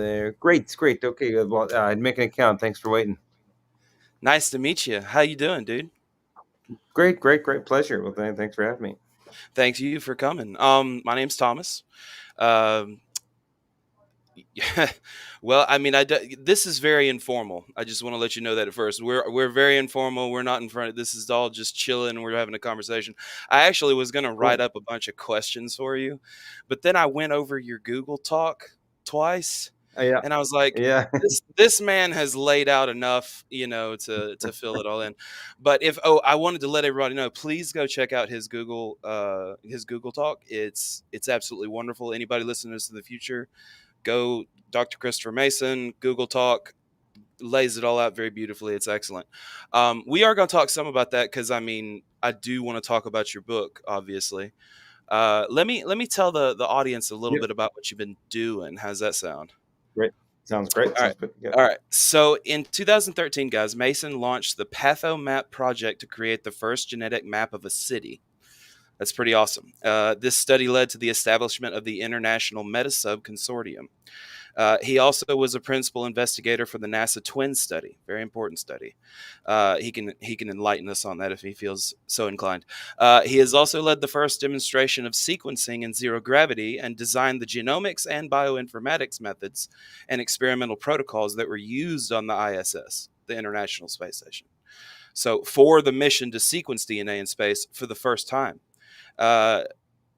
There. Great, great. Okay, well, I'd make an account. Thanks for waiting. Nice to meet you. How you doing, dude? Great, great, great pleasure. Well, thanks for having me. Thanks you for coming. My name's Thomas. Um, well, I mean, this is very informal. I just want to let you know that at first. We're very informal. We're not in front of this is all just chilling. We're having a conversation. I actually was gonna write Cool. up a bunch of questions for you, but then I went over your Google Talk twice, Yeah, and I was like, yeah. this man has laid out enough, to fill it all in. But I wanted to let everybody know, please go check out his Google Talk. It's absolutely wonderful. Anybody listening to this in the future, go Dr. Christopher Mason, Google Talk, lays it all out very beautifully. It's excellent. We are going to talk some about that because I do want to talk about your book, obviously. Let me tell the audience a little Yep. bit about what you've been doing. How's that sound? Great. Sounds great. All right. Sounds good. Yeah. All right. So in 2013, guys, Mason launched the PathoMap project to create the first genetic map of a city. That's pretty awesome. This study led to the establishment of the International Metasub Consortium. He also was a principal investigator for the NASA Twin study, very important study. He can enlighten us on that if he feels so inclined. He has also led the first demonstration of sequencing in zero gravity and designed the genomics and bioinformatics methods and experimental protocols that were used on the ISS, the International Space Station. So for the mission to sequence DNA in space for the first time. Uh,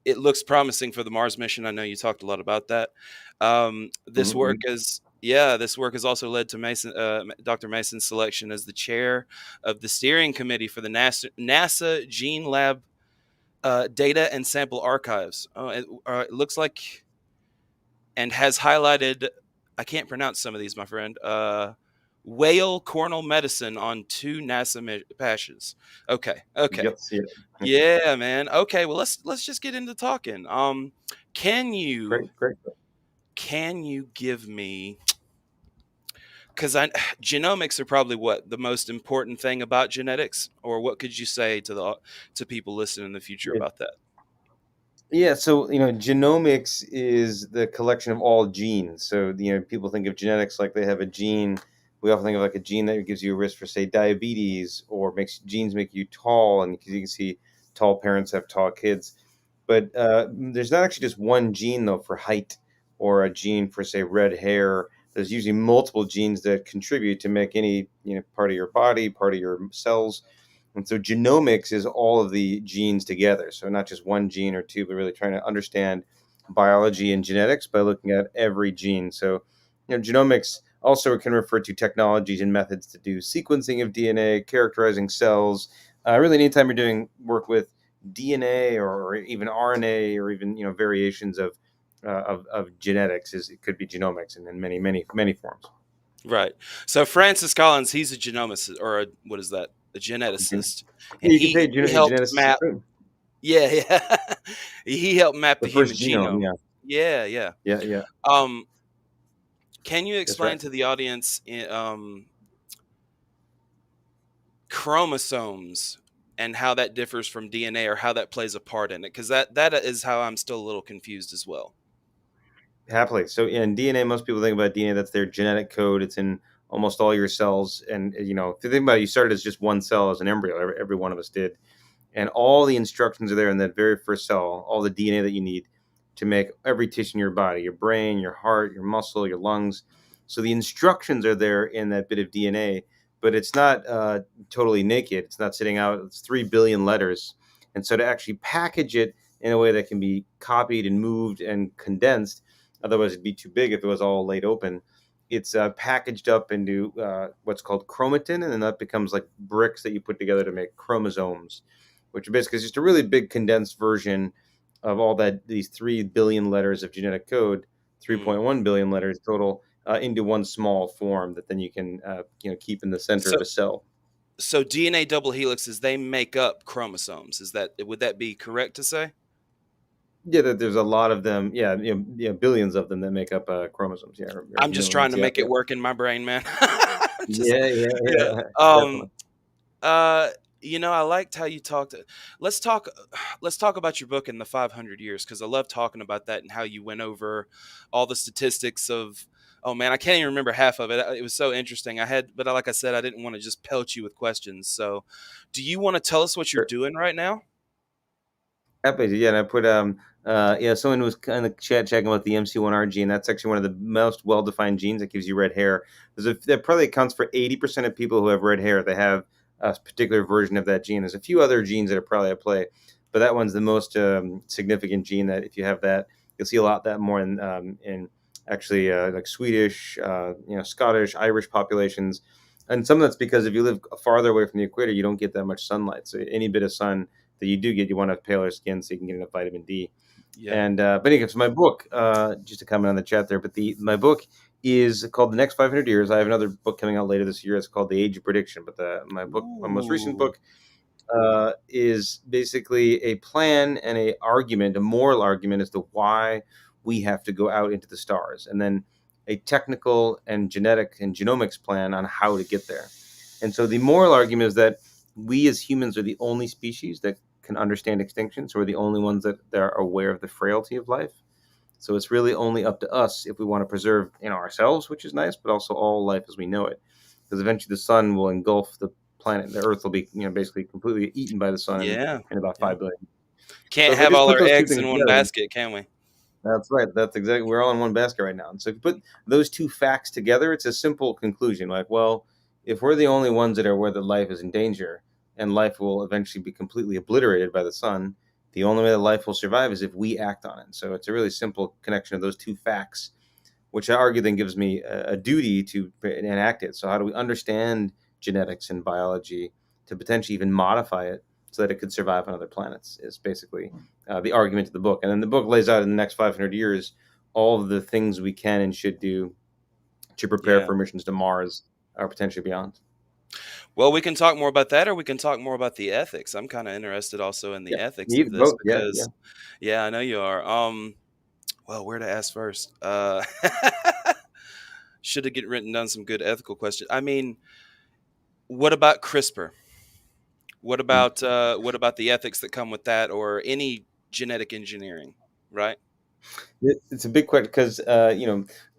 it looks promising for the Mars mission. I know you talked a lot about that. This work Mhm. has also led to Dr. Mason's selection as the chair of the steering committee for the NASA Gene Lab Data and Sample Archives. It looks like, and has highlighted. I can't pronounce some of these, my friend. Whale cornel medicine on two NASA patches. Okay, okay. Yes. Yeah. Yeah, man. Okay, well let's just get into talking. Can you Great, great. can you give me, because I genomics are probably what the most important thing about genetics, or what could you say to people listening in the future Yeah. about that? Yeah. So genomics is the collection of all genes. So people think of genetics like they have a gene. We often think of like a gene that gives you a risk for, say, diabetes, or makes genes make you tall, and because you can see tall parents have tall kids. But there's not actually just one gene though for height, or a gene for, say, red hair. There's usually multiple genes that contribute to make any part of your body, part of your cells. And so genomics is all of the genes together. So not just one gene or two, but really trying to understand biology and genetics by looking at every gene. So genomics also can refer to technologies and methods to do sequencing of DNA, characterizing cells. Really, anytime you're doing work with DNA, or even RNA, or even variations of genetics, is it could be genomics, and in many many forms. Right. So Francis Collins, he's a genomicist, or what is that? A Mhm. geneticist, and Yeah, you could say he helped geneticist map. Yeah, yeah. He helped map the the first human genome. genome. Yeah, Yeah, yeah. yeah, yeah. Um, can you That's explain right. to the audience chromosomes and how that differs from DNA, or how that plays a part in it? Because that is how I'm still a little confused as well. Happily. So in DNA, most people think about DNA. That's their genetic code. It's in almost all your cells. And if you think about it, you started as just one cell, as an embryo. Every one of us did. And all the instructions are there in that very first cell. All the DNA that you need to make every tissue in your body, your brain, your heart, your muscle, your lungs. So the instructions are there in that bit of DNA, but it's not totally naked. It's not sitting out. It's 3 billion letters. And so to actually package it in a way that can be copied and moved and condensed, otherwise it'd be too big if it was all laid open. It's packaged up into what's called chromatin, and then that becomes like bricks that you put together to make chromosomes, which basically is just a really big condensed version of all that these 3 billion letters of genetic code, Mm. 3.1 billion letters total, into one small form that then you can keep in the center So of a cell. so DNA double helixes, they make up chromosomes. Would that be correct to say? Yeah, that there's a lot of them. Yeah, billions of them that make up chromosomes. Yeah, or I'm just trying millions. to Yeah, make yeah, it work in my brain, man. Just yeah, yeah, yeah. yeah. Um Definitely. uh I liked how you talked. Let's talk let's talk about your book in the 500 years, cuz I love talking about that and how you went over all the statistics of Oh man, I can't even remember half of it. It was so interesting. But like I said, I didn't want to just pelt you with questions. So, do you want to tell us what you're doing right now? Happy to, yeah, and I put yeah, someone was kind of checking about the MC1R gene. That's actually one of the most well-defined genes that gives you red hair. That probably accounts for 80% of people who have red hair. They have a particular version of that gene. There's a few other genes that are probably at play, but that one's the most significant gene. That if you have that, you'll see a lot that more in actually like Swedish, Scottish, Irish populations, and some of that's because if you live farther away from the equator, you don't get that much sunlight. So any bit of sun that you do get, you want to have paler skin so you can get enough vitamin D. Yeah. And but anyway, so my book, just to comment on the chat there, but my book is called The Next 500 Years. I have another book coming out later this year. It's called The Age of Prediction. But my most recent Ooh. book, is basically a plan and a moral argument as to why we have to go out into the stars, and then a technical and genetic and genomics plan on how to get there. And so the moral argument is that we as humans are the only species that can understand extinction. So we're the only ones that are aware of the frailty of life. So it's really only up to us if we want to preserve, ourselves, which is nice, but also all life as we know it. Because eventually the sun will engulf the planet. The Earth will be, basically completely eaten by the sun Yeah. in about Yeah. 5 billion. So Can't if I have just all put our those two eggs things in one together, basket, can we? that's right. That's exactly. We're all in one basket right now. And so if you put those two facts together, it's a simple conclusion. Like, well, if we're the only ones that are aware that life is in danger and life will eventually be completely obliterated by the sun, the only way that life will survive is if we act on it. So it's a really simple connection of those two facts, which I argue then gives me a duty to enact it. So how do we understand genetics and biology to potentially even modify it so that it could survive on other planets? Is basically the argument of the book. And then the book lays out in the next 500 years all of the things we can and should do to prepare Yeah. for missions to Mars or potentially beyond. Well, we can talk more about that, or we can talk more about the ethics. I'm kind of interested also in the Yeah, ethics of either this both. Yeah, yeah. because, yeah, I know you are. Well, where to ask first? Should have get written down some good ethical questions. I mean, what about CRISPR? Mm. What about the ethics that come with that, or any genetic engineering? Right? It's a big question because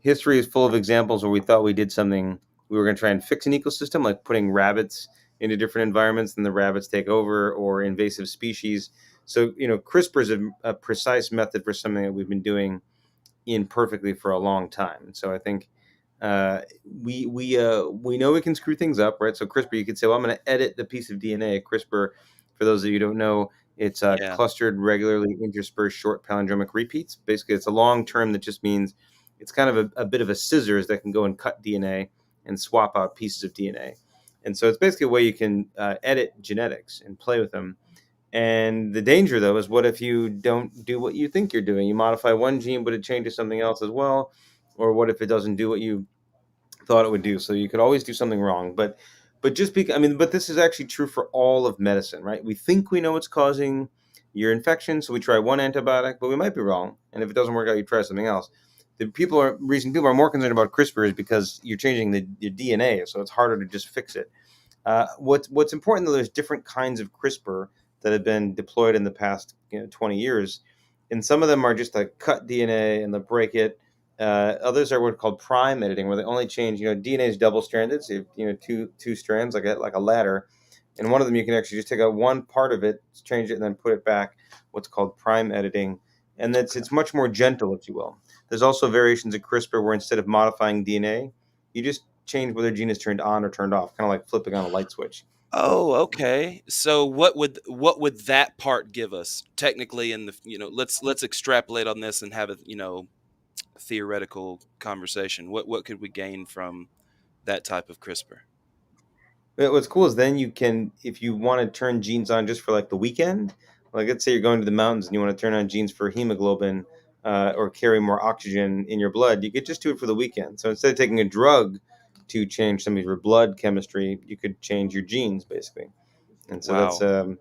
history is full of examples where we thought we did something. We were going to try and fix an ecosystem, like putting rabbits into different environments, and the rabbits take over, or invasive species. So CRISPR is a precise method for something that we've been doing imperfectly for a long time. So I think we know we can screw things up, right? So CRISPR, you could say, well, I'm going to edit the piece of DNA. CRISPR, for those of you who don't know, it's Yeah. clustered, regularly interspersed short palindromic repeats. Basically, it's a long term that just means it's kind of a bit of a scissors that can go and cut DNA and swap out pieces of DNA. And so it's basically a way you can edit genetics and play with them. And the danger, though, is what if you don't do what you think you're doing? You modify one gene, but it changes something else as well. Or what if it doesn't do what you thought it would do? So you could always do something wrong. But just because, I mean, but this is actually true for all of medicine, right? We think we know what's causing your infection, so we try one antibiotic, but we might be wrong. And if it doesn't work out, you try something else. The reason people are more concerned about CRISPR is because you're changing your DNA, so it's harder to just fix it. What's important though, there's different kinds of CRISPR that have been deployed in the past 20 years, and some of them are just like cut DNA and they break it. Others are what's called prime editing, where they only change. DNA is double stranded, so you have two strands like a ladder, and one of them you can actually just take out one part of it, change it, and then put it back. What's called prime editing, and it's much more gentle, if you will. There's also variations of CRISPR where instead of modifying DNA, you just change whether a gene is turned on or turned off, kind of like flipping on a light switch. So Oh, okay. So what would that part give us technically in the let's extrapolate on this and have a theoretical conversation. What could we gain from that type of CRISPR? what's cool is then you can, if you want to turn genes on just for like the weekend, like let's say you're going to the mountains and you want to turn on genes for hemoglobin or carry more oxygen in your blood, you could just do it for the weekend. So instead of taking a drug to change some of your blood chemistry, you could change your genes basically. And so that's Wow.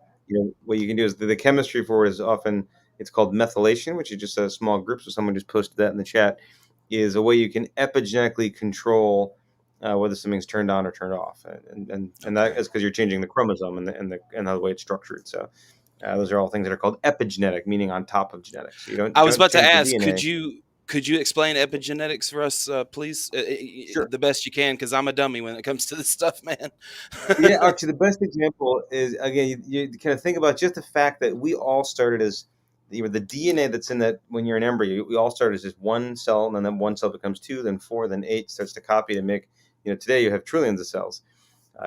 what you can do is the chemistry for it is often it's called methylation, which is just a small group. So someone just posted that in the chat. Is a way you can epigenetically control whether something's turned on or turned off, and that Okay. is because you're changing the chromosome and the way it's structured. So those are all things that are called epigenetic, meaning on top of genetics. So you I was don't about to change the ask, could DNA. you? Could you explain epigenetics for us, please? Sure. The best you can, because I'm a dummy when it comes to this stuff, man. Yeah, actually, the best example is again, you kind of think about just the fact that we all started as the DNA that's in that when you're an embryo, we all start as just one cell, and then that one cell becomes two, then four, then eight, starts to copy to make. Today you have trillions of cells.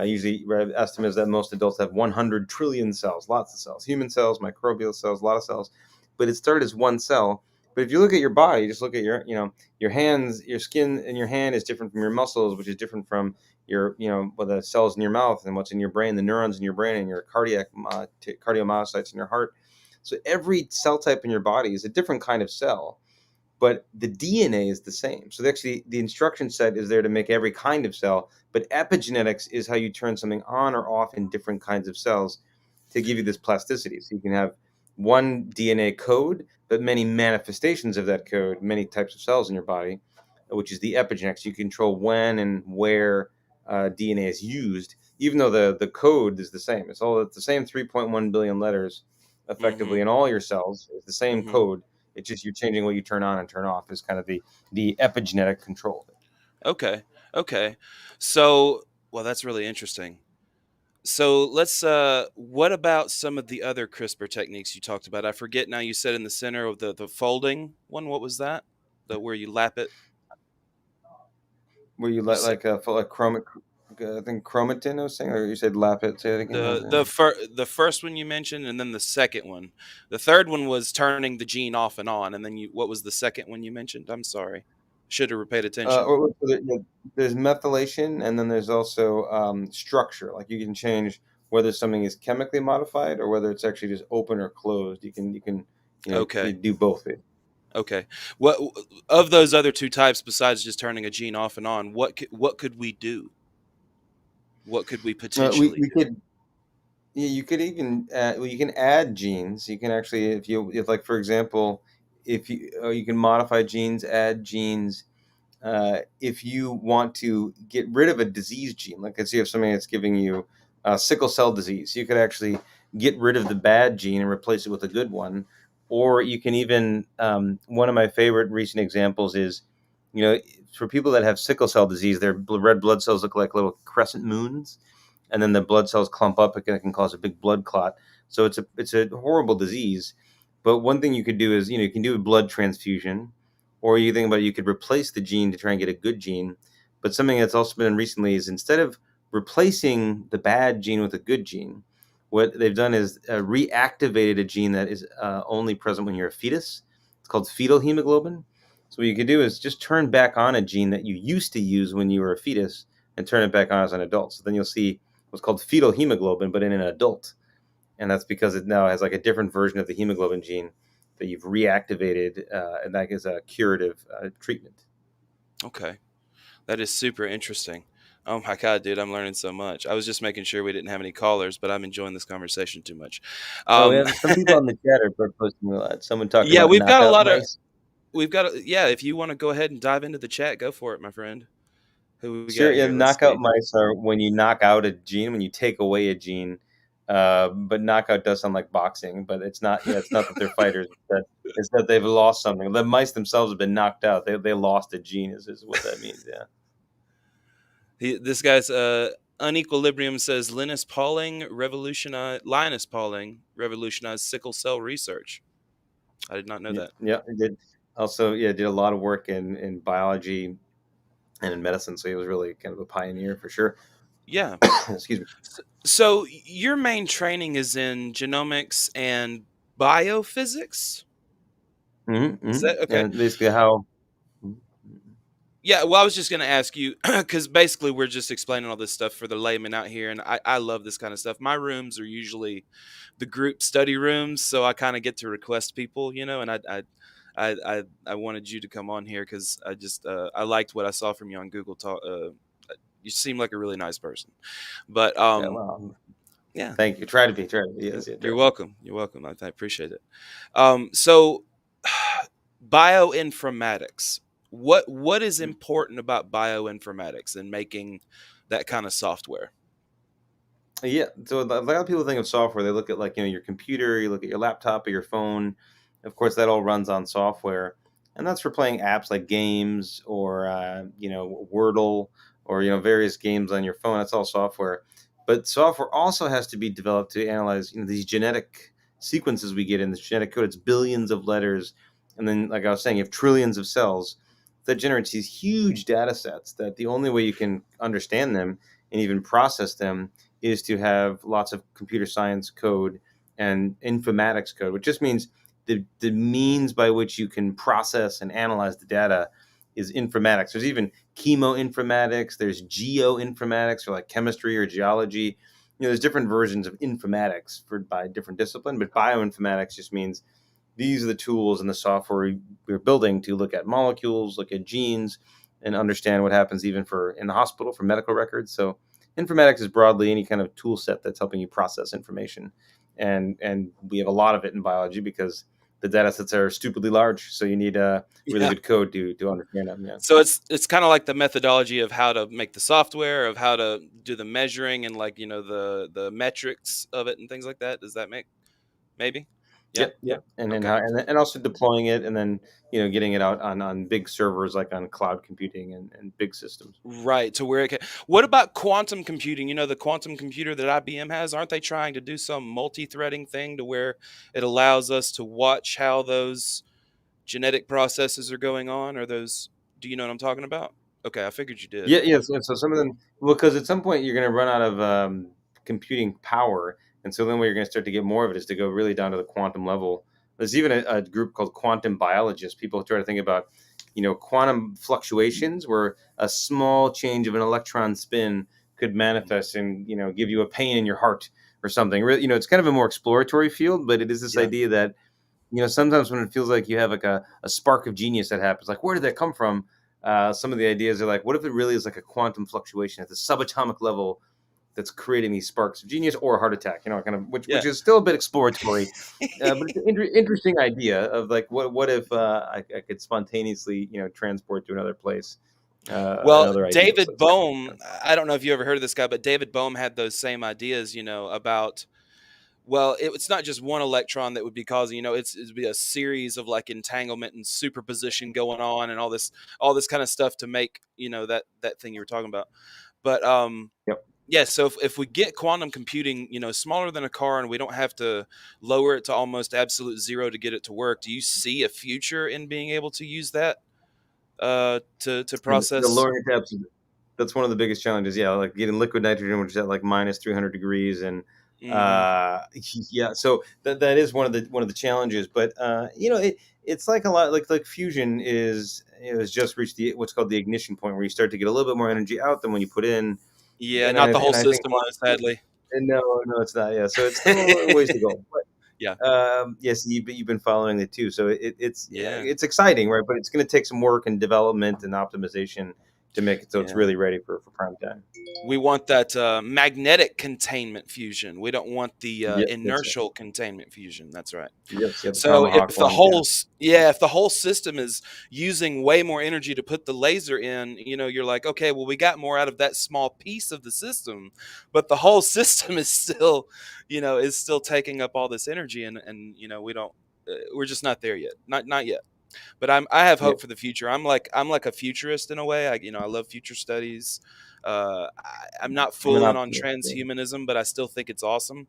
Usually, estimate is that most adults have 100 trillion cells, lots of cells, human cells, microbial cells, a lot of cells. But it started as one cell. But if you look at your body, you just look at your hands, your skin in your hand is different from your muscles, which is different from well, the cells in your mouth and what's in your brain, the neurons in your brain, and your cardiomyocytes in your heart. So every cell type in your body is a different kind of cell, but the DNA is the same. So actually, the instruction set is there to make every kind of cell, but epigenetics is how you turn something on or off in different kinds of cells to give you this plasticity. So you can have one DNA code, but many manifestations of that code, many types of cells in your body, which is the epigenetics. You control when and where DNA is used, even though the code is the same. It's the same 3.1 billion letters Mm-hmm. effectively in all your cells. It's the same Mm-hmm. code. It's just you're changing what you turn on and turn off is kind of the epigenetic control. Okay. Okay. So, well, that's really interesting. So let's what about some of the other CRISPR techniques you talked about? I forget now, you said in the center of the folding one, what was that? The where you lap it? Where you You let said like I think chromatin I was saying, or you said lapid. Say it again. What was it? the first one you mentioned, and then the second one. The third one was turning the gene off and on, and then you what was the second one you mentioned? I'm sorry. Should have paid attention. There's methylation, and then there's also structure. Like you can change whether something is chemically modified or whether it's actually just open or closed. You Okay. do both. Okay. What of those other two types besides just turning a gene off and on, what could we do? What could we potentially We do? could Yeah, you could even well, you can add genes. You can actually, if like for example, if you can modify genes, add genes. If you want to get rid of a disease gene, like let's say you have something that's giving you sickle cell disease, you could actually get rid of the bad gene and replace it with a good one. Or you can even one of my favorite recent examples is, you know, for people that have sickle cell disease, their red blood cells look like little crescent moons, and then the blood cells clump up. It can cause a big blood clot. So it's a horrible disease. But one thing you could do is, you can do a blood transfusion, or you think about it, you could replace the gene to try and get a good gene. But something that's also been done recently is instead of replacing the bad gene with a good gene, what they've done is reactivated a gene that is only present when you're a fetus. It's called fetal hemoglobin. So what you could do is just turn back on a gene that you used to use when you were a fetus and turn it back on as an adult. So then you'll see what's called fetal hemoglobin, but in an adult. And that's because it now has like a different version of the hemoglobin gene that you've reactivated, and that is a curative treatment. Okay. That is super interesting. Oh my god, dude, I'm learning so much. I was just making sure we didn't have any callers, but I'm enjoying this conversation too much. Oh, we Um, have some people on the chat are posting a lot. Someone talking yeah, about we've got a knockout lot of mice. yeah. If you want to go ahead and dive into the chat, go for it, my friend. Who we Sure, got yeah, here? Let's knockout see. mice are when you knock out a gene, when you take away a gene. But knockout does sound like boxing, but it's not. Yeah, it's not that they're fighters. It's that they've lost something. The mice themselves have been knocked out. They lost a gene. Is what that means. Yeah. This guy's unequilibrium says Linus Pauling revolutionized sickle cell research. I did not know Yeah. that. Yeah. He did also. Yeah, did a lot of work in biology and in medicine. So he was really kind of a pioneer for sure. Yeah. Excuse me. So your main training is in genomics and biophysics. Is that okay? And basically how. Mhm. Yeah, well, I was just going to ask you because basically we're just explaining all this stuff for the layman out here, and I love this kind of stuff. My rooms are usually the group study rooms, so I kind of get to request people, and I wanted you to come on here because I just I liked what I saw from you on Google Talk. You seem like a really nice person, but Yeah. Well, yeah, thank you. Try to be. Try to be. Yes. Yeah. Try you're to be. welcome. You're welcome. I appreciate it. So bioinformatics. What is important about bioinformatics and making that kind of software? Yeah, so a lot of people think of software. They look at like your computer, you look at your laptop or your phone. Of course, that all runs on software. and that's for playing apps like games or Wordle or various games on your phone. That's all software. But software also has to be developed to analyze these genetic sequences we get in the genetic code. It's billions of letters, and then like I was saying, you have trillions of cells that generates these huge data sets that the only way you can understand them and even process them is to have lots of computer science code and informatics code, which just means the means by which you can process and analyze the data is informatics. There's even chemoinformatics, there's geoinformatics, or like chemistry or geology. There's different versions of informatics by different discipline, but bioinformatics just means these are the tools and the software we're building to look at molecules, look at genes, and understand what happens even for in the hospital for medical records. So informatics is broadly any kind of tool set that's helping you process information. And we have a lot of it in biology because the data sets are stupidly large. So you need a really Yeah. good code to understand them. Yeah. So it's kind of like the methodology of how to make the software, of how to do the measuring, and like the metrics of it and things like that. Does that make maybe? Yeah. Yep, Yeah. yep. And then Okay. and also deploying it and then getting it out on big servers like on cloud computing and big systems. Right, to where it can. What about quantum computing? The quantum computer that IBM has, aren't they trying to do some multi-threading thing to where it allows us to watch how those genetic processes are going on? Or those, do you know what I'm talking about? Okay, I figured you did. Yeah, yes. And so some of them, well, because at some point you're going to run out of computing power, and so then where you're going to start to get more of it is to go really down to the quantum level. There's even a group called quantum biologists. People try to think about, quantum fluctuations, where a small change of an electron spin could manifest and give you a pain in your heart or something. Really, it's kind of a more exploratory field, but it is this Yeah, idea that sometimes when it feels like you have like a spark of genius that happens, like where did that come from? Some of the ideas are like, what if it really is like a quantum fluctuation at the subatomic level that's creating these sparks of genius or a heart attack? Kind of which yeah. is still a bit exploratory, but it's an interesting idea of like what if I could spontaneously transport to another place, Well, another idea. So David it's kind Bohm, of I don't know if you ever heard of this guy, but David Bohm had those same ideas, about, well, it's not just one electron that would be causing, it'd be a series of like entanglement and superposition going on, and all this kind of stuff to make, that thing you were talking about. But yep. yeah, so if we get quantum computing, smaller than a car, and we don't have to lower it to almost absolute zero to get it to work, do you see a future in being able to use that to And the process? lowering temps, that's one of the biggest challenges. Yeah, like getting liquid nitrogen, which is at like minus 300 degrees, and Hmm. yeah, so that is one of the challenges. But it's like a lot like fusion is just reached the what's called the ignition point where you start to get a little bit more energy out than when you put in, Yeah, and not the whole I think system though, sadly. and no, it's not. Yeah, so it's still a ways to go. Yeah, Yes, you've been following it too, so yeah, it's exciting, right? But it's going to take some work and development and optimization to make it so it's yeah. really ready for prime time. We want that magnetic containment fusion. We don't want the Yep, that's it. inertial containment fusion. That's right. Yes, yeah, the So tomahawk ones, yeah. if the whole system is using way more energy to put the laser in, you're like, okay, well, we got more out of that small piece of the system, but the whole system is still, is still taking up all this energy, and we don't, we're just not there yet, not yet. But I have Yep. hope for the future. I'm like a futurist in a way. I love future studies. I'm not I'm an full in on optimist. Yeah, transhumanism, but I still think it's awesome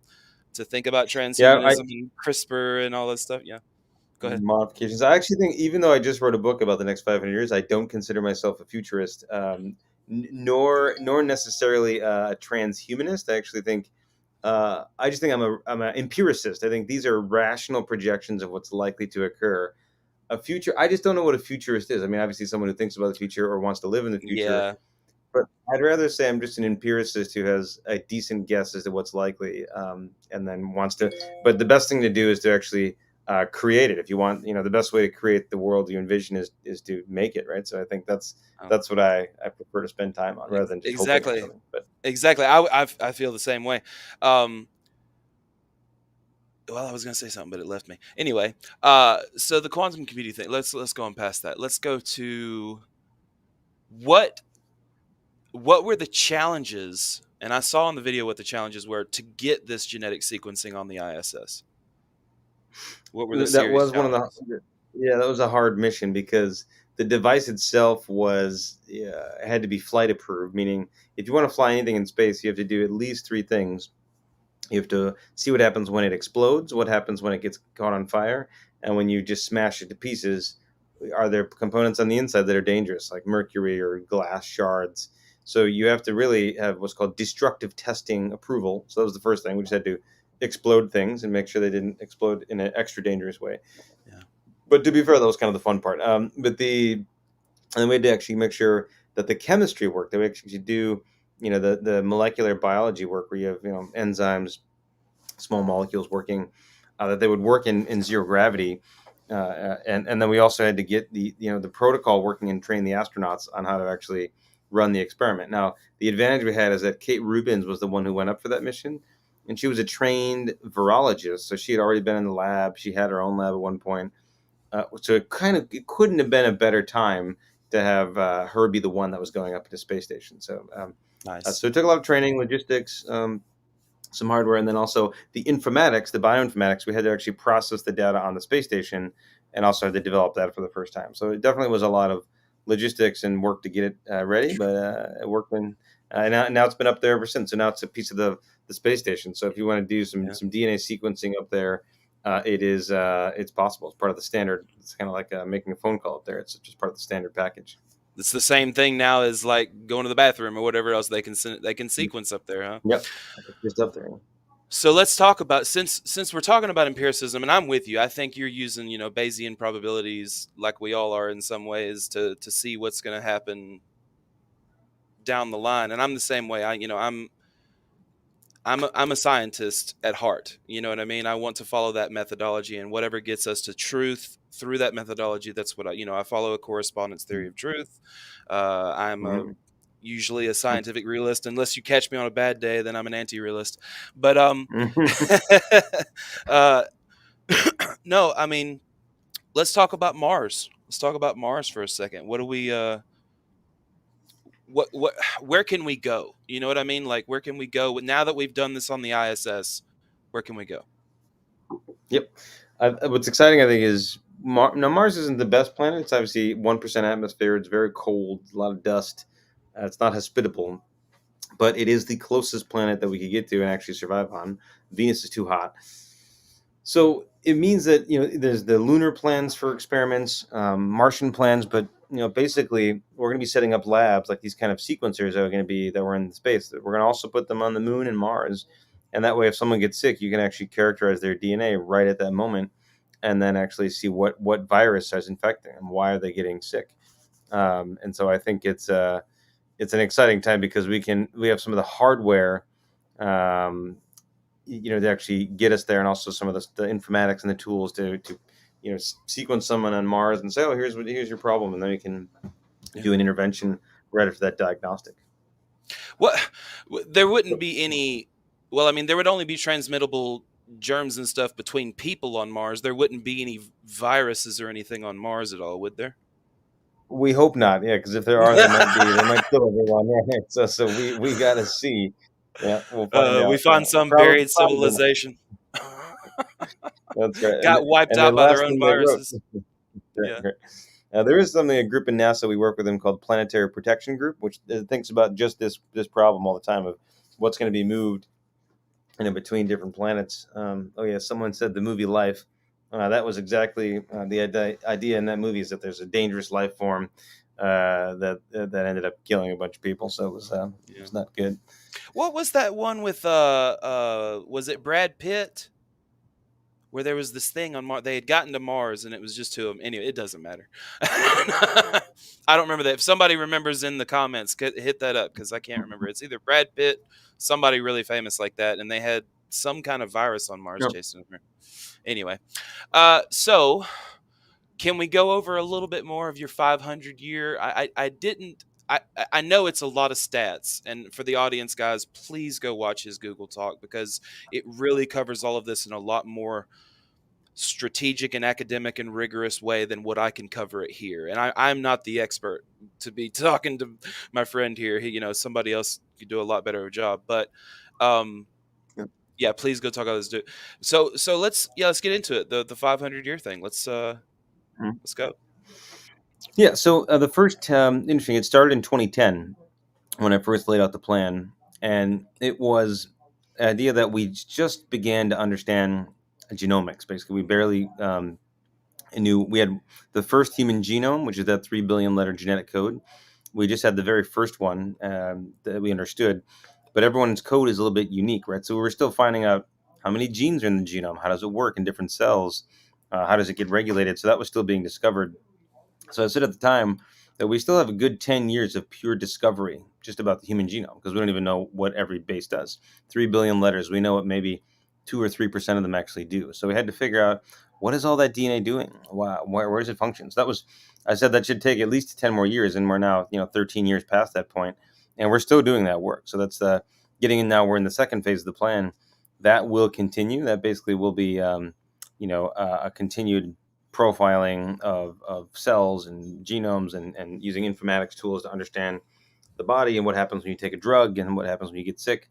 to think about yeah. I transhumanism and CRISPR and all that stuff. Yeah, go ahead. modifications. I actually think even though I just wrote a book about the next 500 years, I don't consider myself a futurist, nor necessarily a transhumanist. I actually think I just think I'm an empiricist. I think these are rational projections of what's likely to occur. A future, I just don't know what a futurist is. I mean, obviously, someone who thinks about the future or wants to live in the future. Yeah, But I'd rather say I'm just an empiricist who has a decent guess as to what's likely, and then wants to. But the best thing to do is to actually create it. If you want, the best way to create the world you envision is to make it, right? So I think that's oh, that's what I prefer to spend time on rather than just hoping for exactly, something. But exactly. I feel the same way. Um, well, I was gonna say something, but it left me. Anyway, so the quantum computing thing. Let's go on past that. Let's go to what what were the challenges? And I saw in the video what the challenges were to get this genetic sequencing on the ISS. What were the that serious was one of challenges? Yeah, that was a hard mission because the device itself was had to be flight approved, meaning if you want to fly anything in space, you have to do at least three things. You have to see what happens when it explodes, what happens when it gets caught on fire, and when you just smash it to pieces, are there components on the inside that are dangerous, like mercury or glass shards? So you have to really have what's called destructive testing approval. So that was the first thing. We just had to explode things and make sure they didn't explode in an extra dangerous way. Yeah. But to be fair, that was kind of the fun part. But the and then we had to actually make sure that the chemistry worked. That we actually do, the molecular biology work where you have enzymes, small molecules working, that they would work in zero gravity, and then we also had to get the protocol working and train the astronauts on how to actually run the experiment. Now the advantage we had is that Kate Rubins was the one who went up for that mission, and she was a trained virologist, so she had already been in the lab. She had her own lab at one point, so it couldn't have been a better time to have her be the one that was going up to the space station. Nice. So it took a lot of training, logistics, some hardware, and then also the informatics, the bioinformatics. We had to actually process the data on the space station, and also had to develop that for the first time. So it definitely was a lot of logistics and work to get it ready, but it worked. Now it's been up there ever since. So now it's a piece of the space station. So if you want to do some Yeah. DNA sequencing up there, it's possible. It's part of the standard. It's kind of like making a phone call up there. It's just part of the standard package. It's the same thing now as like going to the bathroom or whatever else they can sequence up there, huh? Yep, it's just up there. So let's talk about, since we're talking about empiricism, and I'm with you. I think you're using, Bayesian probabilities like we all are in some ways to see what's going to happen down the line. And I'm the same way. I'm a scientist at heart. You know what I mean? I want to follow that methodology, and whatever gets us to truth through that methodology, that's what I follow a correspondence theory of truth. I'm Mm-hmm. usually a scientific realist, unless you catch me on a bad day, then I'm an anti-realist. But uh, no, I mean, let's talk about Mars. Let's talk about Mars for a second. What do we? What? Where can we go? You know what I mean? Like, where can we go now that we've done this on the ISS? Where can we go? Yep. What's exciting, I think, is now Mars isn't the best planet. It's obviously 1% atmosphere. It's very cold, a lot of dust. It's not hospitable, but it is the closest planet that we could get to and actually survive on. Venus is too hot. So it means that there's the lunar plans for experiments, Martian plans, but basically we're going to be setting up labs like these kind of sequencers that are going to be that we're in space. We're going to also put them on the moon and Mars, and that way, if someone gets sick, you can actually characterize their DNA right at that moment, and then actually see what virus is infecting them, why are they getting sick. And so I think it's an exciting time because we have some of the hardware. To actually get us there, and also some of the informatics and the tools to sequence someone on Mars and say, oh, here's your problem, and then we can Yeah. do an intervention right after that diagnostic. What? There wouldn't be any. Well, I mean, there would only be transmittable germs and stuff between people on Mars. There wouldn't be any viruses or anything on Mars at all, would there? We hope not, yeah, because if there are, they might kill everyone. Right? So we got to see. Yeah, we'll find We out. find some buried Probably not. civilization That's right. got wiped And the out by their last own thing they wrote. viruses. Yeah. There is something, a group in NASA we work with them called Planetary Protection Group, which thinks about just this problem all the time of what's going to be moved between different planets. Oh yeah, someone said the movie Life. That was exactly the idea in that movie, is that there's a dangerous life form that ended up killing a bunch of people. So it Yeah. was not good. What was that one with was it Brad Pitt, where there was this thing on Mars? They had gotten to Mars and it was just to them. Anyway, it doesn't matter. I don't remember that. If somebody remembers in the comments, hit that up, because I can't remember. It's either Brad Pitt, somebody really famous like that, and they had some kind of virus on Mars Yep. chasing them. Anyway, so can we go over a little bit more of your 500 year? I didn't. I know it's a lot of stats, and for the audience, guys, please go watch his Google Talk, because it really covers all of this in a lot more strategic and academic and rigorous way than what I can cover it here. And I'm not the expert to be talking to my friend here. Somebody else could do a lot better of a job. But um, Yep. yeah, please go talk about this dude. So let's get into it. The 500 year thing. Let's. Mhm. Let's go. Yeah. So the first interesting. It started in 2010 when I first laid out the plan, and it was the idea that we just began to understand genomics. Basically, we barely knew we had the first human genome, which is that 3 billion letter genetic code. We just had the very first one that we understood, but everyone's code is a little bit unique, right? So we're still finding out how many genes are in the genome, how does it work in different cells, how does it get regulated. So that was still being discovered. So I said at the time that we still have a good 10 years of pure discovery just about the human genome because we don't even know what every base does. 3 billion letters, we know what maybe 2 or 3% of them actually do. So we had to figure out what is all that DNA doing? Where does it function? So that was, I said that should take at least 10 more years. And we're now, 13 years past that point, and we're still doing that work. So that's getting in now. We're in the second phase of the plan. That will continue. That basically will be, a continued profiling of cells and genomes and using informatics tools to understand the body and what happens when you take a drug and what happens when you get sick.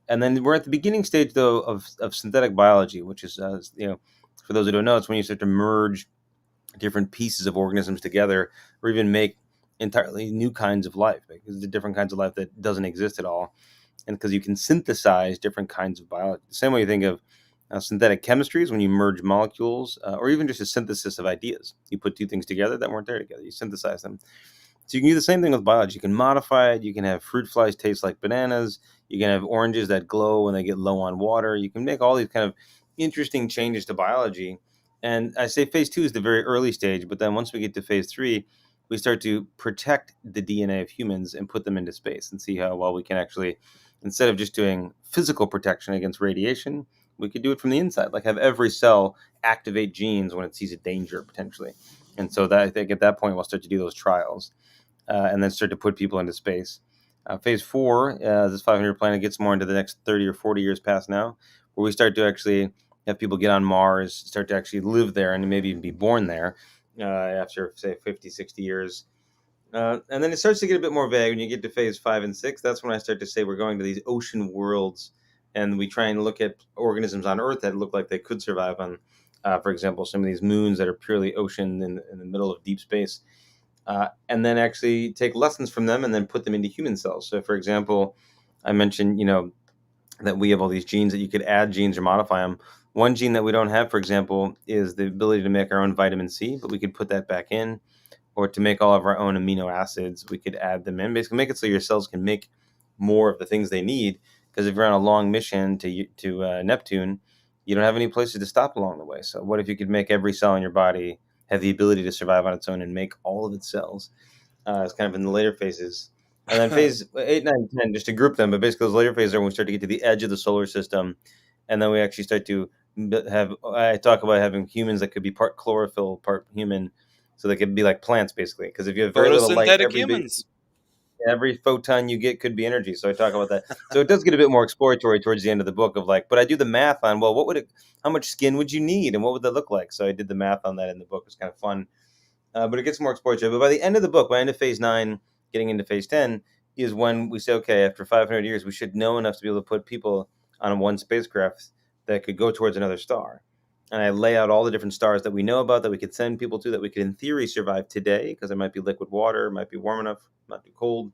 And then we're at the beginning stage, though, of synthetic biology, which is, for those who don't know, it's when you start to merge different pieces of organisms together or even make entirely new kinds of life, because the different kinds of life that doesn't exist at all, and because you can synthesize different kinds of biology. The same way you think of synthetic chemistry is when you merge molecules, or even just a synthesis of ideas. You put two things together that weren't there together. You synthesize them. So you can do the same thing with biology. You can modify it. You can have fruit flies taste like bananas. You can have oranges that glow when they get low on water. You can make all these kind of interesting changes to biology. And I say phase two is the very early stage, but then once we get to phase three, we start to protect the DNA of humans and put them into space and see how well we can actually, instead of just doing physical protection against radiation, we could do it from the inside, like have every cell activate genes when it sees a danger potentially. And so that I think at that point we'll start to do those trials, and then start to put people into space. Phase four, this 500 planet gets more into the next 30 or 40 years past now, where we start to actually have people get on Mars, start to actually live there, and maybe even be born there after, say, 50, 60 years. And then it starts to get a bit more vague when you get to phase 5 and 6. That's when I start to say we're going to these ocean worlds, and we try and look at organisms on Earth that look like they could survive on, for example, some of these moons that are purely ocean in the middle of deep space, and then actually take lessons from them and then put them into human cells. So, for example, I mentioned, that we have all these genes that you could add genes or modify them. One gene that we don't have, for example, is the ability to make our own vitamin C, but we could put that back in, or to make all of our own amino acids, we could add them in. Basically, make it so your cells can make more of the things they need. Because if you're on a long mission to Neptune, you don't have any places to stop along the way. So, what if you could make every cell in your body have the ability to survive on its own and make all of its cells? It's kind of in the later phases. And then phase 8, 9, 10, just to group them, but basically those later phases are when we start to get to the edge of the solar system. And then we actually start to have, I talk about having humans that could be part chlorophyll, part human. So they could be like plants, basically. Because if you have very little light, Photosynthetic humans. every photon you get could be energy. So I talk about that. So it does get a bit more exploratory towards the end of the book of like, but I do the math on, well, how much skin would you need and what would that look like? So I did the math on that in the book. It was kind of fun. But it gets more exploratory. But by the end of the book, by the end of phase 9, getting into phase 10, is when we say, okay, after 500 years, we should know enough to be able to put people on one spacecraft that could go towards another star. And I lay out all the different stars that we know about that we could send people to that we could, in theory, survive today because it might be liquid water, it might be warm enough, not too cold.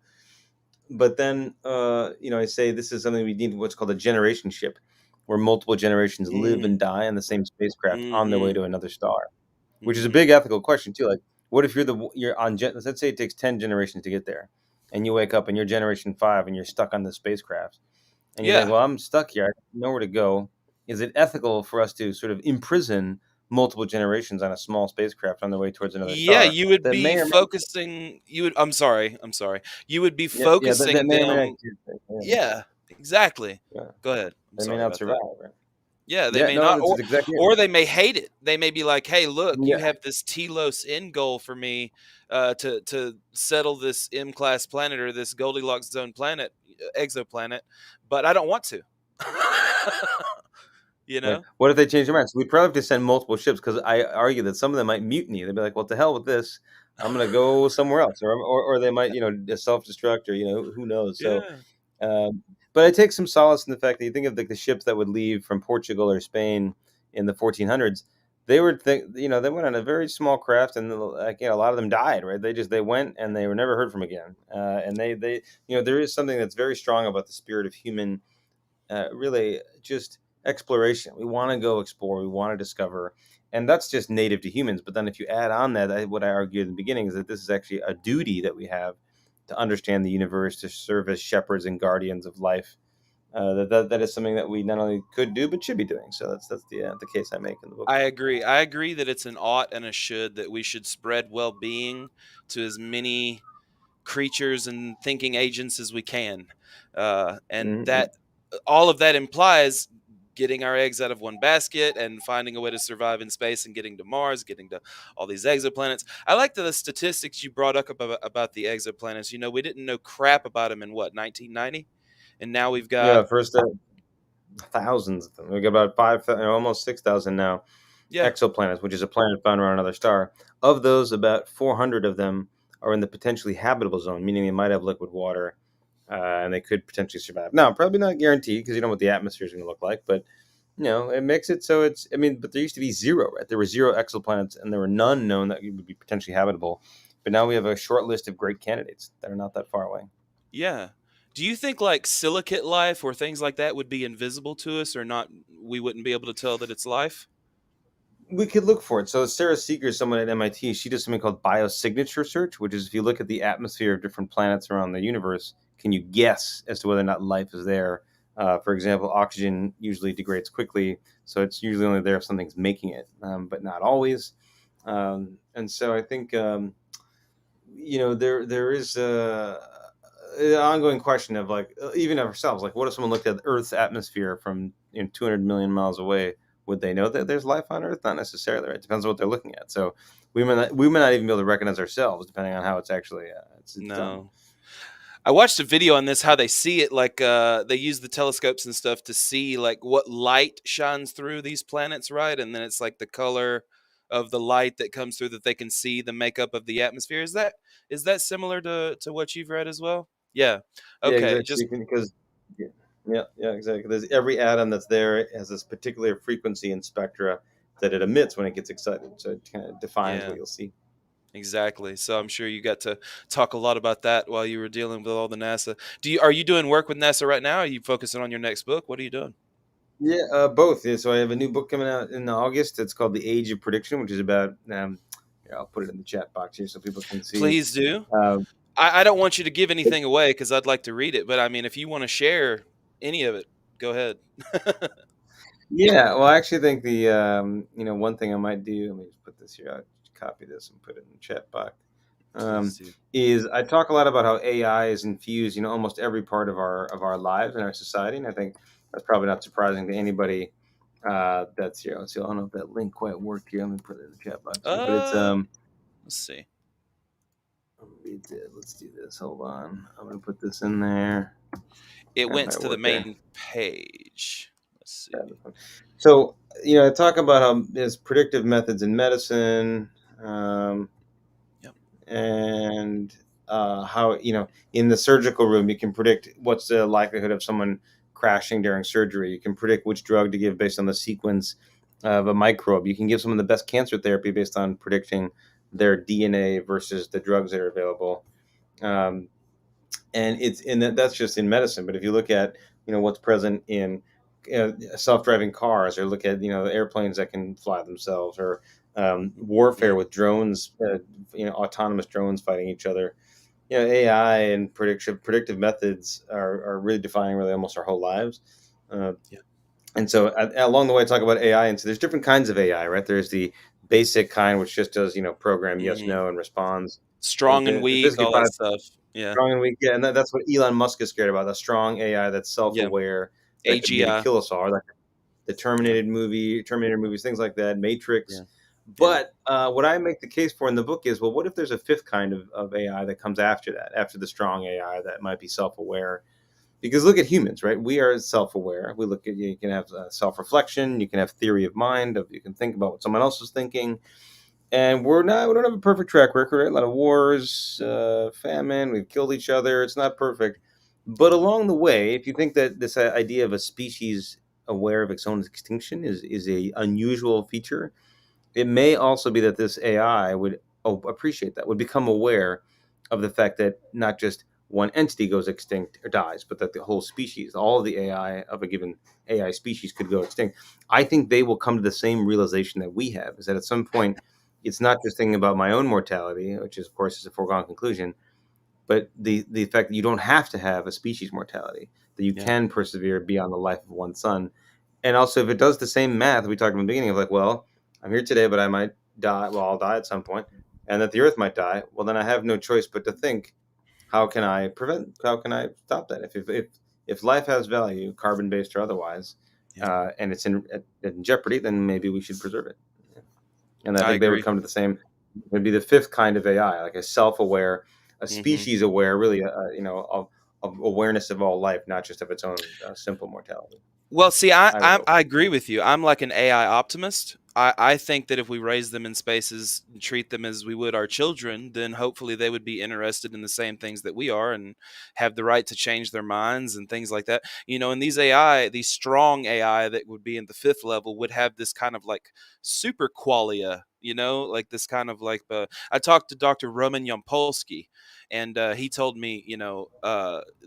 But then, I say this is something we need what's called a generation ship, where multiple generations live Mm, and die on the same spacecraft on their way mm-hmm, to another star, which is a mm-hmm. big ethical question too. Like, what if you're on let's say it takes 10 generations to get there, and you wake up and you're generation 5 and you're stuck on the spacecraft, and you think, Yeah. well, I'm stuck here, I have nowhere to go. Is it ethical for us to sort of imprison multiple generations on a small spacecraft on their way towards another Yeah, star you would that be may or may focusing you would I'm sorry. You would be that focusing may or may not them. Yeah, exactly. yeah, Go ahead. I'm they may sorry not about survive, that. right? Yeah, they Yeah, may no, not, that's exactly it. or they may hate it. They may be like, "Hey, look, you Yeah, have this Telos end goal for me to settle this M class planet or this Goldilocks zone planet, exoplanet, but I don't want to." you like, know? what if they change their minds? We'd probably have to send multiple ships because I argue that some of them might mutiny. They'd be like, "Well, to hell with this. I'm gonna go somewhere else," or they might, self destruct, or who knows. So, Yeah. but I take some solace in the fact that you think of like the ships that would leave from Portugal or Spain in the 1400s. they were they went on a very small craft, and like, a lot of them died, right? They went and they were never heard from again. And they there is something that's very strong about the spirit of human, really just exploration. We want to go explore, we want to discover, and that's just native to humans. But then if you add on that, what I argued in the beginning is that this is actually a duty that we have to understand the universe, to serve as shepherds and guardians of life. That is something that we not only could do but should be doing. So that's the case I make in the book. I agree. I agree that it's an ought and a should, that we should spread well-being to as many creatures and thinking agents as we can, and Mm-hmm. that all of that implies getting our eggs out of one basket and finding a way to survive in space and getting to Mars, getting to all these exoplanets. I like the statistics you brought up about the exoplanets. We didn't know crap about them in what, 1990, and now we've got, Yeah, first thousands of them. We got about almost 6,000 now yeah, exoplanets, which is a planet found around another star. Of those, about 400 of them are in the potentially habitable zone, meaning they might have liquid water, and they could potentially survive. Now, probably not guaranteed because you don't know what the atmosphere is going to look like, but it makes it so it's. I mean, but there used to be zero, right? There were zero exoplanets, and there were none known that would be potentially habitable. But now we have a short list of great candidates that are not that far away. yeah. Do you think like silicate life or things like that would be invisible to us, or not? We wouldn't be able to tell that it's life. We could look for it. So Sarah Seeger, someone at MIT, she does something called biosignature search, which is if you look at the atmosphere of different planets around the universe, can you guess as to whether or not life is there? For example, oxygen usually degrades quickly, so it's usually only there if something's making it, but not always. And so I think there is an ongoing question of like even ourselves, like what if someone looked at Earth's atmosphere from 200 million miles away? Would they know that there's life on Earth? Not necessarily, right? It depends on what they're looking at. So we may not even be able to recognize ourselves depending on how it's actually it's done. No. I watched a video on this, how they see it, like they use the telescopes and stuff to see like what light shines through these planets, right? And then it's like the color of the light that comes through, that they can see the makeup of the atmosphere. Is that similar to what you've read as well? Yeah. Yeah, Okay. exactly. So Just, because yeah, exactly. There's every atom that's there has this particular frequency and spectra that it emits when it gets excited. So it kind of defines yeah, what you'll see. exactly. So I'm sure you got to talk a lot about that while you were dealing with all the NASA. Are you doing work with NASA right now? Are you focusing on your next book? What are you doing? Yeah, both. Yeah, so I have a new book coming out in August. It's called The Age of Prediction, which is about. Here, I'll put it in the chat box here so people can see. Please do. Uh, I don't want you to give anything away because I'd like to read it, but I mean, if you want to share any of it, go ahead. yeah, well, I actually think the one thing I might do. Let me just put this here. I'll copy this and put it in the chat box. Please Um, do. is I talk a lot about how AI is infused, almost every part of our lives and our society, and I think that's probably not surprising to anybody. That's here. Let's see. I don't know if that link quite worked here. Let me put it in the chat box here, but it's Uh, let's see. let's do this. Hold on. I'm gonna put this in there. It That went might to the work there. main page. Let's see. So, I talk about how there's predictive methods in medicine, um, Yep. and how in the surgical room you can predict what's the likelihood of someone crashing during surgery. You can predict which drug to give based on the sequence of a microbe. You can give someone the best cancer therapy based on predicting their DNA versus the drugs that are available. Um, and that's just in medicine. But if you look at what's present in self-driving cars, or look at airplanes that can fly themselves, or warfare Yeah. with drones, autonomous drones fighting each other. AI and predictive methods are really defining really almost our whole lives. Uh, Yeah. and so along the way, I talk about AI, and so there's different kinds of AI, right? There's the basic kind, which just does program yes, Hmm. no, and responds. Strong and weak, Basically, all that stuff. Yeah. strong and weak. Yeah, and that's what Elon Musk is scared about. A strong AI that's Yeah. self-aware that could maybe AGI. kill us all, like the Yeah. Terminator movies, things like that, Matrix. Yeah. Yeah. But what I make the case for in the book is, well, what if there's a fifth kind of AI that comes after that, after the strong AI that might be self-aware? Because look at humans, right? We are self-aware. We look at you can have self-reflection, you can have theory of mind, you can think about what someone else is thinking, and we don't have a perfect track record, right? A lot of wars, famine, we've killed each other. It's not perfect, but Yeah. along the way, if you think that this idea of a species aware of its own extinction is a unusual feature, It may also be that this AI would appreciate that, would become aware of the fact that not just one entity goes extinct or dies, but that the whole species, all of the AI of a given AI species could go extinct. I think they will come to the same realization that we have, is that at some point, it's not just thinking about my own mortality, which is, of course, is a foregone conclusion, but the fact that you don't have to have a species mortality, that you Yeah. can persevere beyond the life of one son. And also, if it does the same math we talked in the beginning of like, well, I'm here today, but I might die. Well, I'll die at some point, and that the Earth might die. Well, then I have no choice but to think, how can I prevent? How can I stop that? If life has value, carbon based or otherwise, Yeah. and it's in jeopardy, then maybe we should preserve it. And I I think they would agree. come to the same. It would be the fifth kind of AI, like a self-aware, a Hmm. species-aware, really, of awareness of all life, not just of its own simple mortality. Well, see, I, I would I hope. I agree with you. I'm like an AI optimist. I think that if we raise them in spaces and treat them as we would our children, then hopefully they would be interested in the same things that we are and have the right to change their minds and things like that. And these AI, these strong AI that would be in the fifth level would have this kind of like super qualia, like this kind of like, I talked to Dr. Roman Yampolsky, and he told me,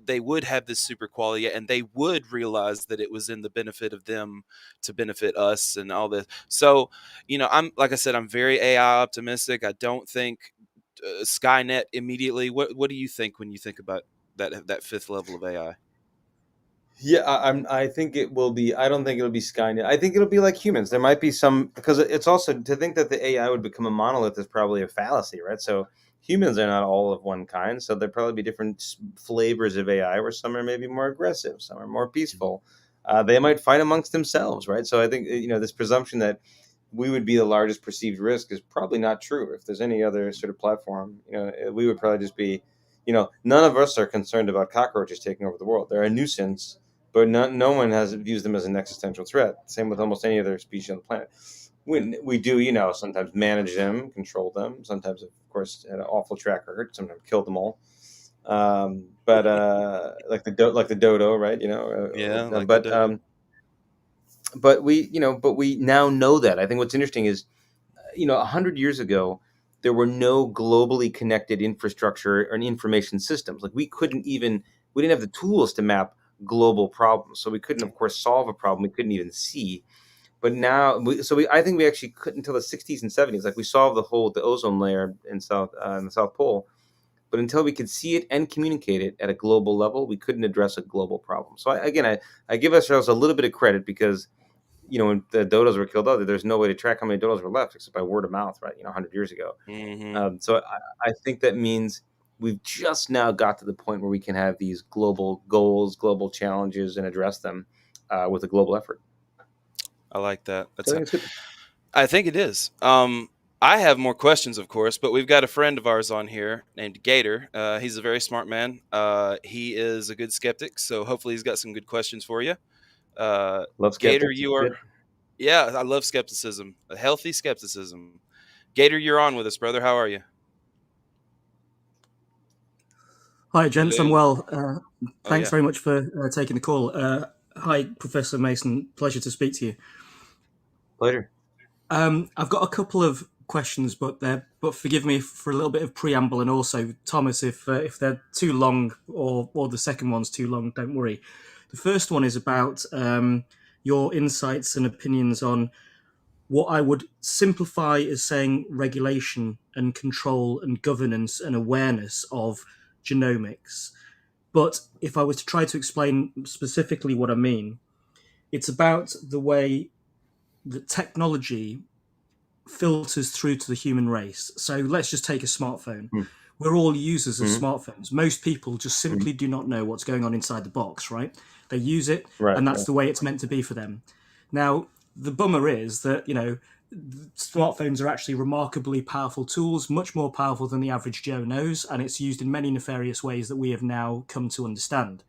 they would have this super qualia and they would realize that it was in the benefit of them to benefit us and all this. So, I'm like I said, I'm very AI optimistic. I don't think Skynet immediately. What do you think when you think about that fifth level of AI? Yeah, I think it will be. I don't think it'll be Skynet. I think it'll be like humans. There might be some, because it's also, to think that the AI would become a monolith is probably a fallacy, right? So humans are not all of one kind. So there'll probably be different flavors of AI, where some are maybe more aggressive, some are more Mhm. peaceful. They might fight amongst themselves, right? So I think this presumption that we would be the largest perceived risk is probably not true. If there's any other sort of platform, we would probably just be, none of us are concerned about cockroaches taking over the world. They're a nuisance, but no one has views them as an existential threat. Same with almost any other species on the planet. Yeah. We do, sometimes manage them, control them. Sometimes, of course, had an awful track record. Sometimes kill them all. But like the dodo, right? Yeah, like the But dodo. but we now know that. I think what's interesting is, 100 years ago, there were no globally connected infrastructure or information systems. Like we didn't have the tools to map global problems. So we couldn't, of course, solve a problem we couldn't even see. But now, I think we actually couldn't until the 60s and 70s. Like we solved the ozone layer in the South Pole. But until we could see it and communicate it at a global level, we couldn't address a global problem. So I give ourselves a little bit of credit, because when the dodos were killed out, there's no way to track how many dodos were left except by word of mouth, right? 100 years ago. Hmm. So I think that means we've just now got to the point where we can have these global goals, global challenges, and address them with a global effort. I like that. So I think it's good. I think it is. I have more questions, of course, but we've got a friend of ours on here named Gator. He's a very smart man. He is a good skeptic, so hopefully he's got some good questions for you. Love Gator, skeptics. you It's are. good. Yeah, I love skepticism. A healthy skepticism. Gator, you're on with us, brother. How are you? Hi, gents. I'm Hello. well. Oh Thanks yeah. very much for taking the call. Hi, Professor Mason. Pleasure to speak to you. Pleasure. I've got a couple of questions, but forgive me for a little bit of preamble, and also Thomas, if they're too long or the second one's too long, don't worry. The first one is about your insights and opinions on what I would simplify as saying regulation and control and governance and awareness of genomics. But if I was to try to explain specifically what I mean, it's about the way that technology filters through to the human race. So let's just take a smartphone. We're all users of Mm-hmm. smartphones. Most people just Mm-hmm. simply do not know what's going on inside the box, right? They use it, Right. and that's Right. the way it's meant to be for them. Now, the bummer is that, smartphones are actually remarkably powerful tools, much more powerful than the average Joe knows, and it's used in many nefarious ways that we have now come to understand.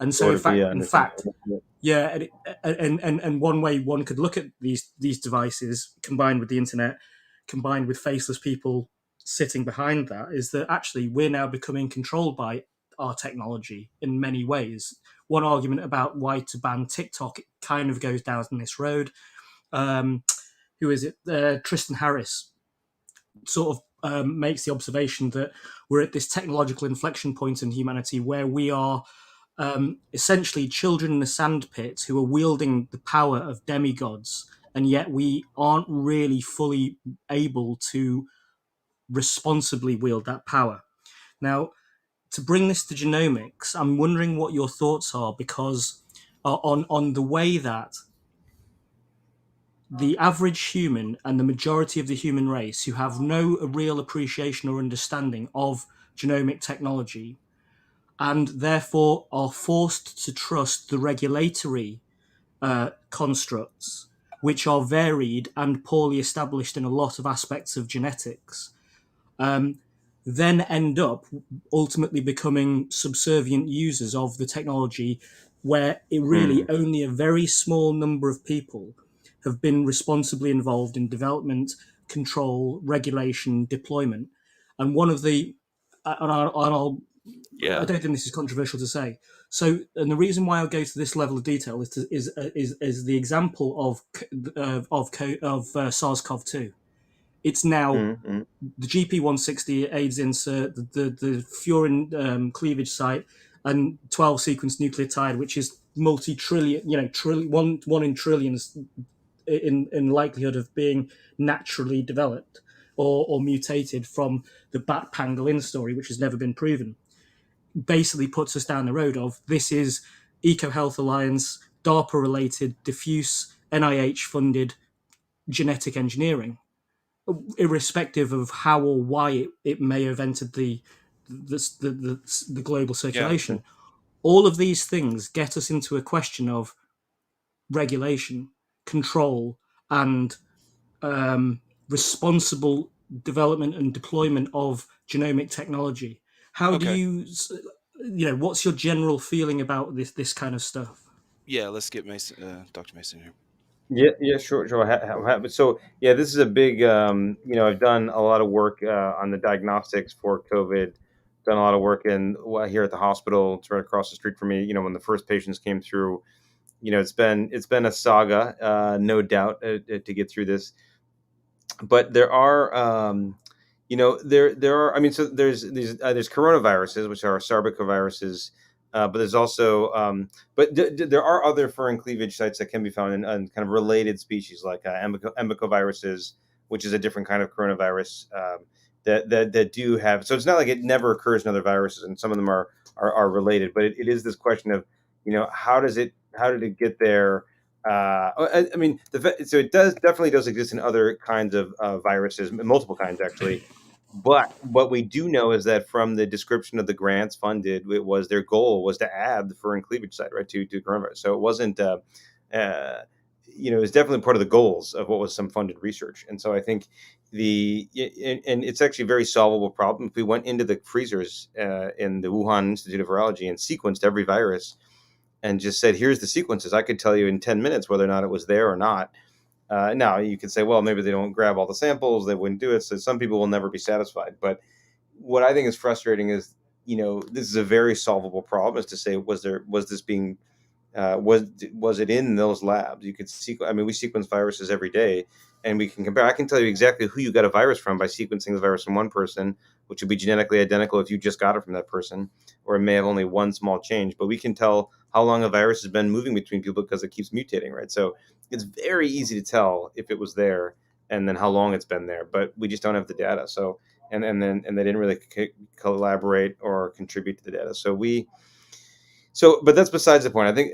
And so, Sort of. Yeah. in Understand. fact, yeah, and one way one could look at these devices combined with the internet, combined with faceless people sitting behind that, is that actually we're now becoming controlled by our technology in many ways. One argument about why to ban TikTok kind of goes down this road. Um, who is it? Tristan Harris sort of makes the observation that we're at this technological inflection point in humanity where we are essentially children in a sandpit who are wielding the power of demigods, and yet we aren't really fully able to responsibly wield that power. Now, to bring this to genomics, I'm wondering what your thoughts are, because on the way that the average human and the majority of the human race who have no real appreciation or understanding of genomic technology and therefore are forced to trust the regulatory constructs, which are varied and poorly established in a lot of aspects of genetics, um, then end up ultimately becoming subservient users of the technology, where it really Hmm. only a very small number of people have been responsibly involved in development, control, regulation, deployment. And one of the, I Yeah. don't think this is controversial to say. So, and the reason why I'll go to this level of detail is the example of SARS-CoV-2. It's now Hmm. the GP160 AIDS insert, the furin cleavage site, and 12 sequence nucleotide, which is multi-trillion, one in trillions in likelihood of being naturally developed or mutated from the bat pangolin story, which has never been proven, basically puts us down the road of this is EcoHealth Alliance, DARPA related, diffuse, NIH funded genetic engineering, irrespective of how or why it may have entered the global Yeah. circulation. All of these things get us into a question of regulation, control, and responsible development and deployment of genomic technology. How do Okay. what's your general feeling about this kind of stuff? Yeah. Let's get Mason, Dr. Mason here. Yeah, yeah, sure, sure. So, yeah, this is a big. I've done a lot of work on the diagnostics for COVID. Done a lot of work here at the hospital. It's right across the street from me. When the first patients came through, it's been a saga, no doubt, to get through this. But there are, there are. I mean, so there's coronaviruses, which are sarbecoviruses, but there's also, there are other furin cleavage sites that can be found in kind of related species, like embicoviruses, which is a different kind of coronavirus, that do have. So it's not like it never occurs in other viruses, and some of them are related. But it is this question of, how did it get there? I mean, so it definitely does exist in other kinds of viruses, multiple kinds actually. But what we do know is that from the description of the grants funded, it was their goal was to add the furin cleavage site, right, to coronavirus. So it wasn't, it was definitely part of the goals of what was some funded research. And so I think and it's actually a very solvable problem. If we went into the freezers in the Wuhan Institute of Virology and sequenced every virus and just said, here's the sequences, I could tell you in 10 minutes whether or not it was there or not. Now, you could say, well, maybe they don't grab all the samples, they wouldn't do it. So some people will never be satisfied. But what I think is frustrating is, this is a very solvable problem, is to say, was this being, was it in those labs? You could sequence. I mean, we sequence viruses every day, and we can compare. I can tell you exactly who you got a virus from by sequencing the virus from one person, which would be genetically identical if you just got it from that person, or it may have only one small change. But we can tell how long a virus has been moving between people because it keeps mutating, right? So it's very easy to tell if it was there and then how long it's been there. But we just don't have the data. So and they didn't really collaborate or contribute to the data. But that's besides the point. I think,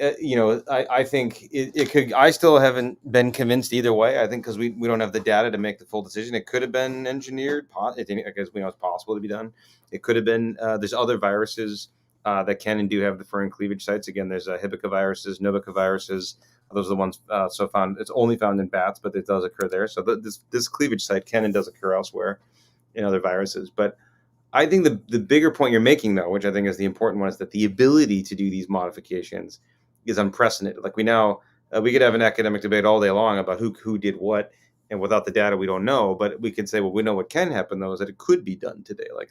I think it could. I still haven't been convinced either way. I think because we don't have the data to make the full decision. It could have been engineered. I guess we know it's possible to be done. It could have been. There's other viruses that can and do have the furin cleavage sites. Again, there's hibikoviruses, novacoviruses. Those are the ones found. It's only found in bats, but it does occur there. So this cleavage site can and does occur elsewhere in other viruses, but I think the bigger point you're making, though, which I think is the important one, is that the ability to do these modifications is unprecedented. Like we could have an academic debate all day long about who did what, and without the data, we don't know. But we can say, well, we know what can happen, though, is that it could be done today. Like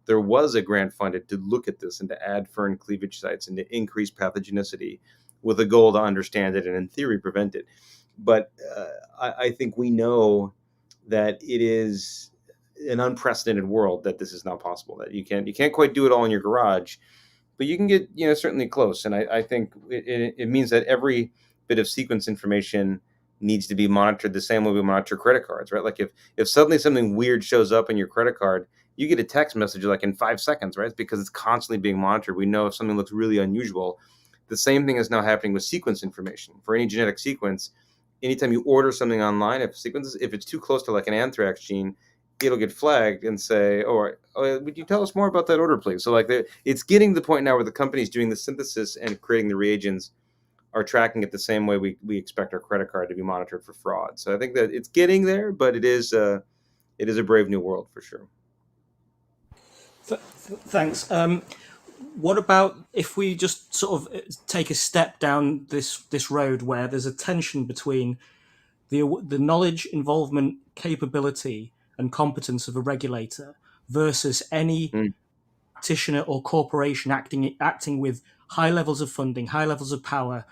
there was a grant funded to look at this and to add furin cleavage sites and to increase pathogenicity with a goal to understand it and, in theory, prevent it. But I think we know that it is an unprecedented world, that this is not possible, that you can't quite do it all in your garage, but you can get, certainly close. And I think it means that every bit of sequence information needs to be monitored the same way we monitor credit cards, right? Like if suddenly something weird shows up in your credit card, you get a text message like in 5 seconds, right? It's because it's constantly being monitored. We know if something looks really unusual. The same thing is now happening with sequence information for any genetic sequence. Anytime you order something online, if it's too close to like an anthrax gene, it'll get flagged and say, would you tell us more about that order, please? So like it's getting to the point now where the companies doing the synthesis and creating the reagents are tracking it the same way we expect our credit card to be monitored for fraud. So I think that it's getting there, but it is a brave new world for sure. Thanks. What about if we just sort of take a step down this road where there's a tension between the knowledge, involvement, capability, and competence of a regulator versus any practitioner or corporation acting with high levels of funding, high levels of power,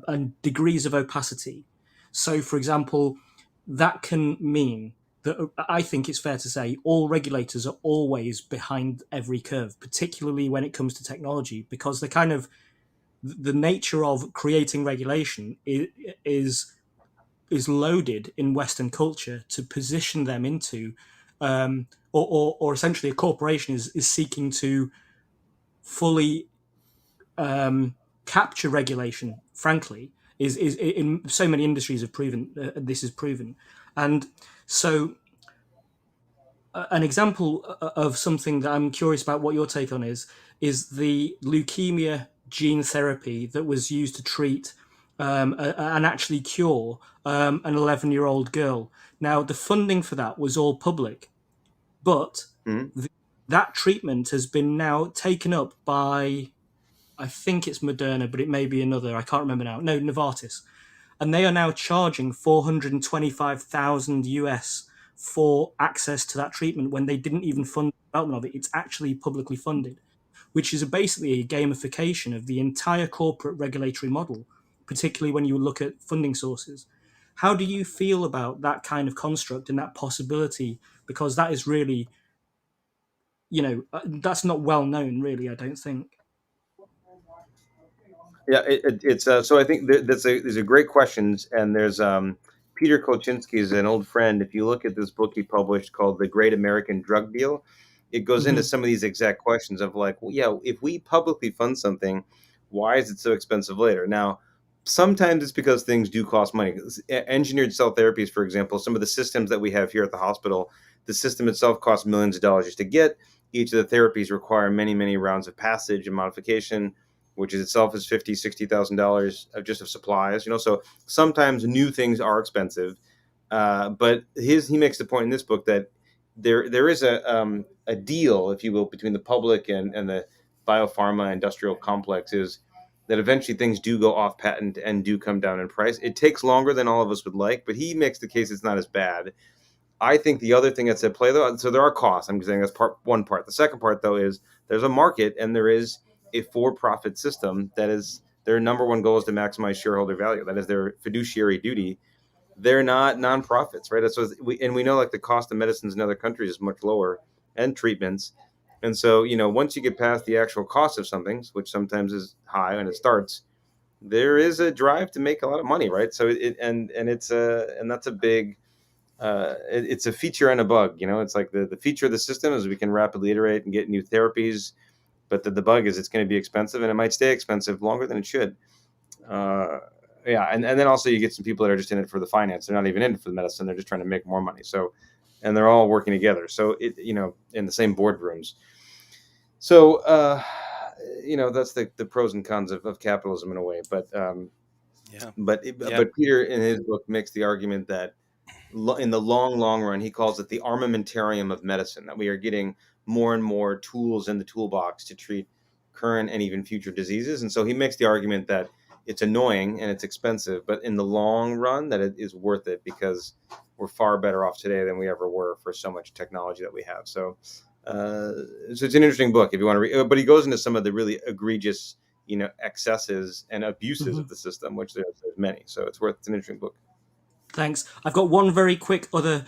and degrees of opacity. So, for example, that can mean that I think it's fair to say all regulators are always behind every curve, particularly when it comes to technology, because the kind of the nature of creating regulation is loaded in Western culture to position them into, or essentially a corporation is seeking to fully capture regulation. Frankly, is in so many industries have proven this is proven, and so an example of something that I'm curious about what your take on is the leukemia gene therapy that was used to treat and actually cure an 11-year-old girl. Now, the funding for that was all public, but that treatment has been now taken up by, I think it's Moderna, but it may be another. I can't remember now. No, Novartis. And they are now charging 425,000 US for access to that treatment when they didn't even fund the development of it. It's actually publicly funded, which is basically a gamification of the entire corporate regulatory model, particularly when you look at funding sources. How do you feel about that kind of construct and that possibility? Because that is really, that's not well known, really, I don't think. Yeah, it's so I think these are great questions, and there's Peter Kolchinsky is an old friend. If you look at this book he published called The Great American Drug Deal, it goes into some of these exact questions of like, well, yeah, if we publicly fund something, why is it so expensive later? Now, sometimes it's because things do cost money. Engineered cell therapies, for example, some of the systems that we have here at the hospital, the system itself costs millions of dollars just to get. Each of the therapies require many, many rounds of passage and modification, which is itself is $50,000-$60,000 of just of supplies. So sometimes new things are expensive. But he makes the point in this book that there is a deal, if you will, between the public and the biopharma industrial complex, is that eventually things do go off patent and do come down in price. It takes longer than all of us would like, but he makes the case it's not as bad. I think the other thing that's at play, though, so there are costs. I'm saying that's one part. The second part, though, is there's a market and there is a for-profit system that is their number one goal is to maximize shareholder value. That is their fiduciary duty. They're not nonprofits, right? So we know like the cost of medicines in other countries is much lower and treatments. And so, once you get past the actual cost of something, which sometimes is high when it starts, there is a drive to make a lot of money, right? So that's a big it's a feature and a bug. It's like the feature of the system is we can rapidly iterate and get new therapies, but the bug is it's going to be expensive and it might stay expensive longer than it should. Yeah, and then also you get some people that are just in it for the finance. They're not even in it for the medicine. They're just trying to make more money. So, and they're all working together. So in the same boardrooms. So that's the pros and cons of capitalism in a way. But but Peter in his book makes the argument that in the long run, he calls it the armamentarium of medicine, that we are getting more and more tools in the toolbox to treat current and even future diseases. And so he makes the argument that it's annoying and it's expensive, but in the long run that it is worth it because we're far better off today than we ever were for so much technology that we have. So it's an interesting book if you want to read, but he goes into some of the really egregious, excesses and abuses of the system, which there's many. So it's an interesting book. Thanks. I've got one very quick other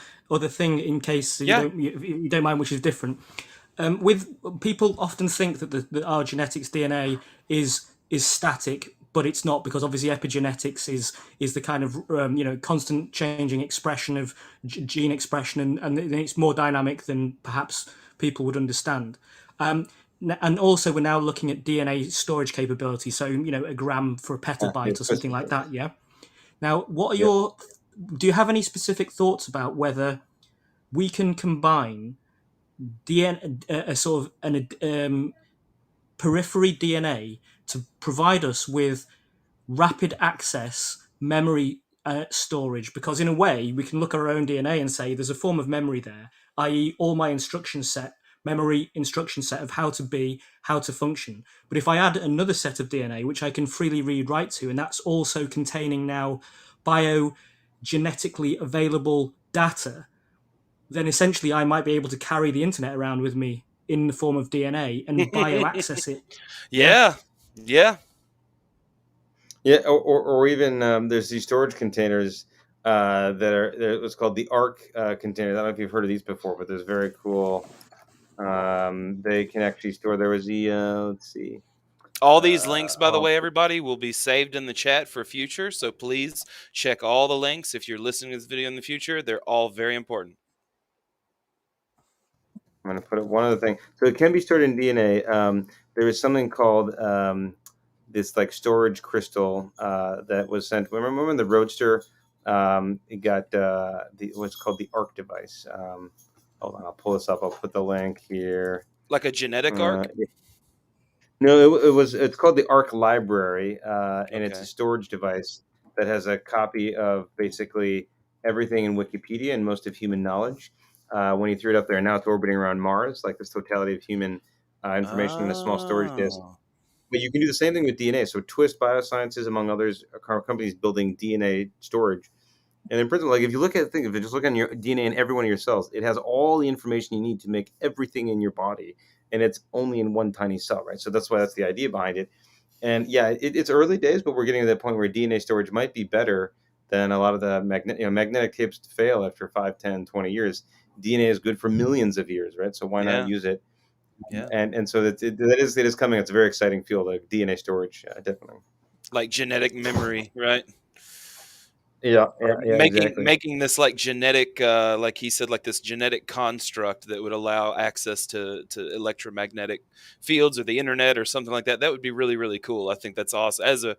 thing in case Yeah. you don't mind, which is different. With people often think that that our genetics DNA is static, but it's not, because obviously epigenetics is the kind of constant changing expression of gene expression, and it's more dynamic than perhaps people would understand. And also, we're now looking at DNA storage capability, so a gram for a petabyte or something like that. Yeah. Now, what are Yeah. your do you have any specific thoughts about whether we can combine DNA, a sort of periphery DNA, to provide us with rapid access memory storage? Because in a way, we can look at our own DNA and say there's a form of memory there, i.e., all my memory instruction set of how to be, how to function. But if I add another set of DNA, which I can freely read write to, and that's also containing now biogenetically available data, then essentially I might be able to carry the internet around with me in the form of DNA and bio-access it. Yeah. Yeah. Yeah. Yeah, or even there's these storage containers that are what's called the ARC containers. I don't know if you've heard of these before, but there's very cool. They can actually store. There was the let's see. All these links, by the Oh, way, everybody, will be saved in the chat for future. So please check all the links if you're listening to this video in the future. They're all very important. I'm going to put it one other thing. So it can be stored in DNA. There is something called this like storage crystal that was sent. Remember when the Roadster it got what's called the ARC device. Hold on, I'll pull this up. I'll put the link here. Like a genetic arc? No, it's called the ARC Library, and it's a Okay. storage device that has a copy of basically everything in Wikipedia and most of human knowledge. When he threw it up there, now it's orbiting around Mars, like this totality of human information in a small storage disk. Oh. But you can do the same thing with DNA. So Twist Biosciences, among others, are companies building DNA storage. And in principle, like if you look at if you just look on your DNA in every one of your cells, it has all the information you need to make everything in your body, and it's only in one tiny cell, right? So that's the idea behind it. And yeah, it's early days, but we're getting to that point where DNA storage might be better than a lot of the magnetic tapes fail after 5, 10, 20 years. DNA is good for millions of years, right? So why not Yeah. use it? Yeah. And so it is coming. It's a very exciting field of DNA storage, definitely. Like genetic memory, right? Yeah, Or making exactly. making this like genetic, like he said, like this genetic construct that would allow access to electromagnetic fields or the internet or something like that. That would be really, really cool. I think that's awesome. As a,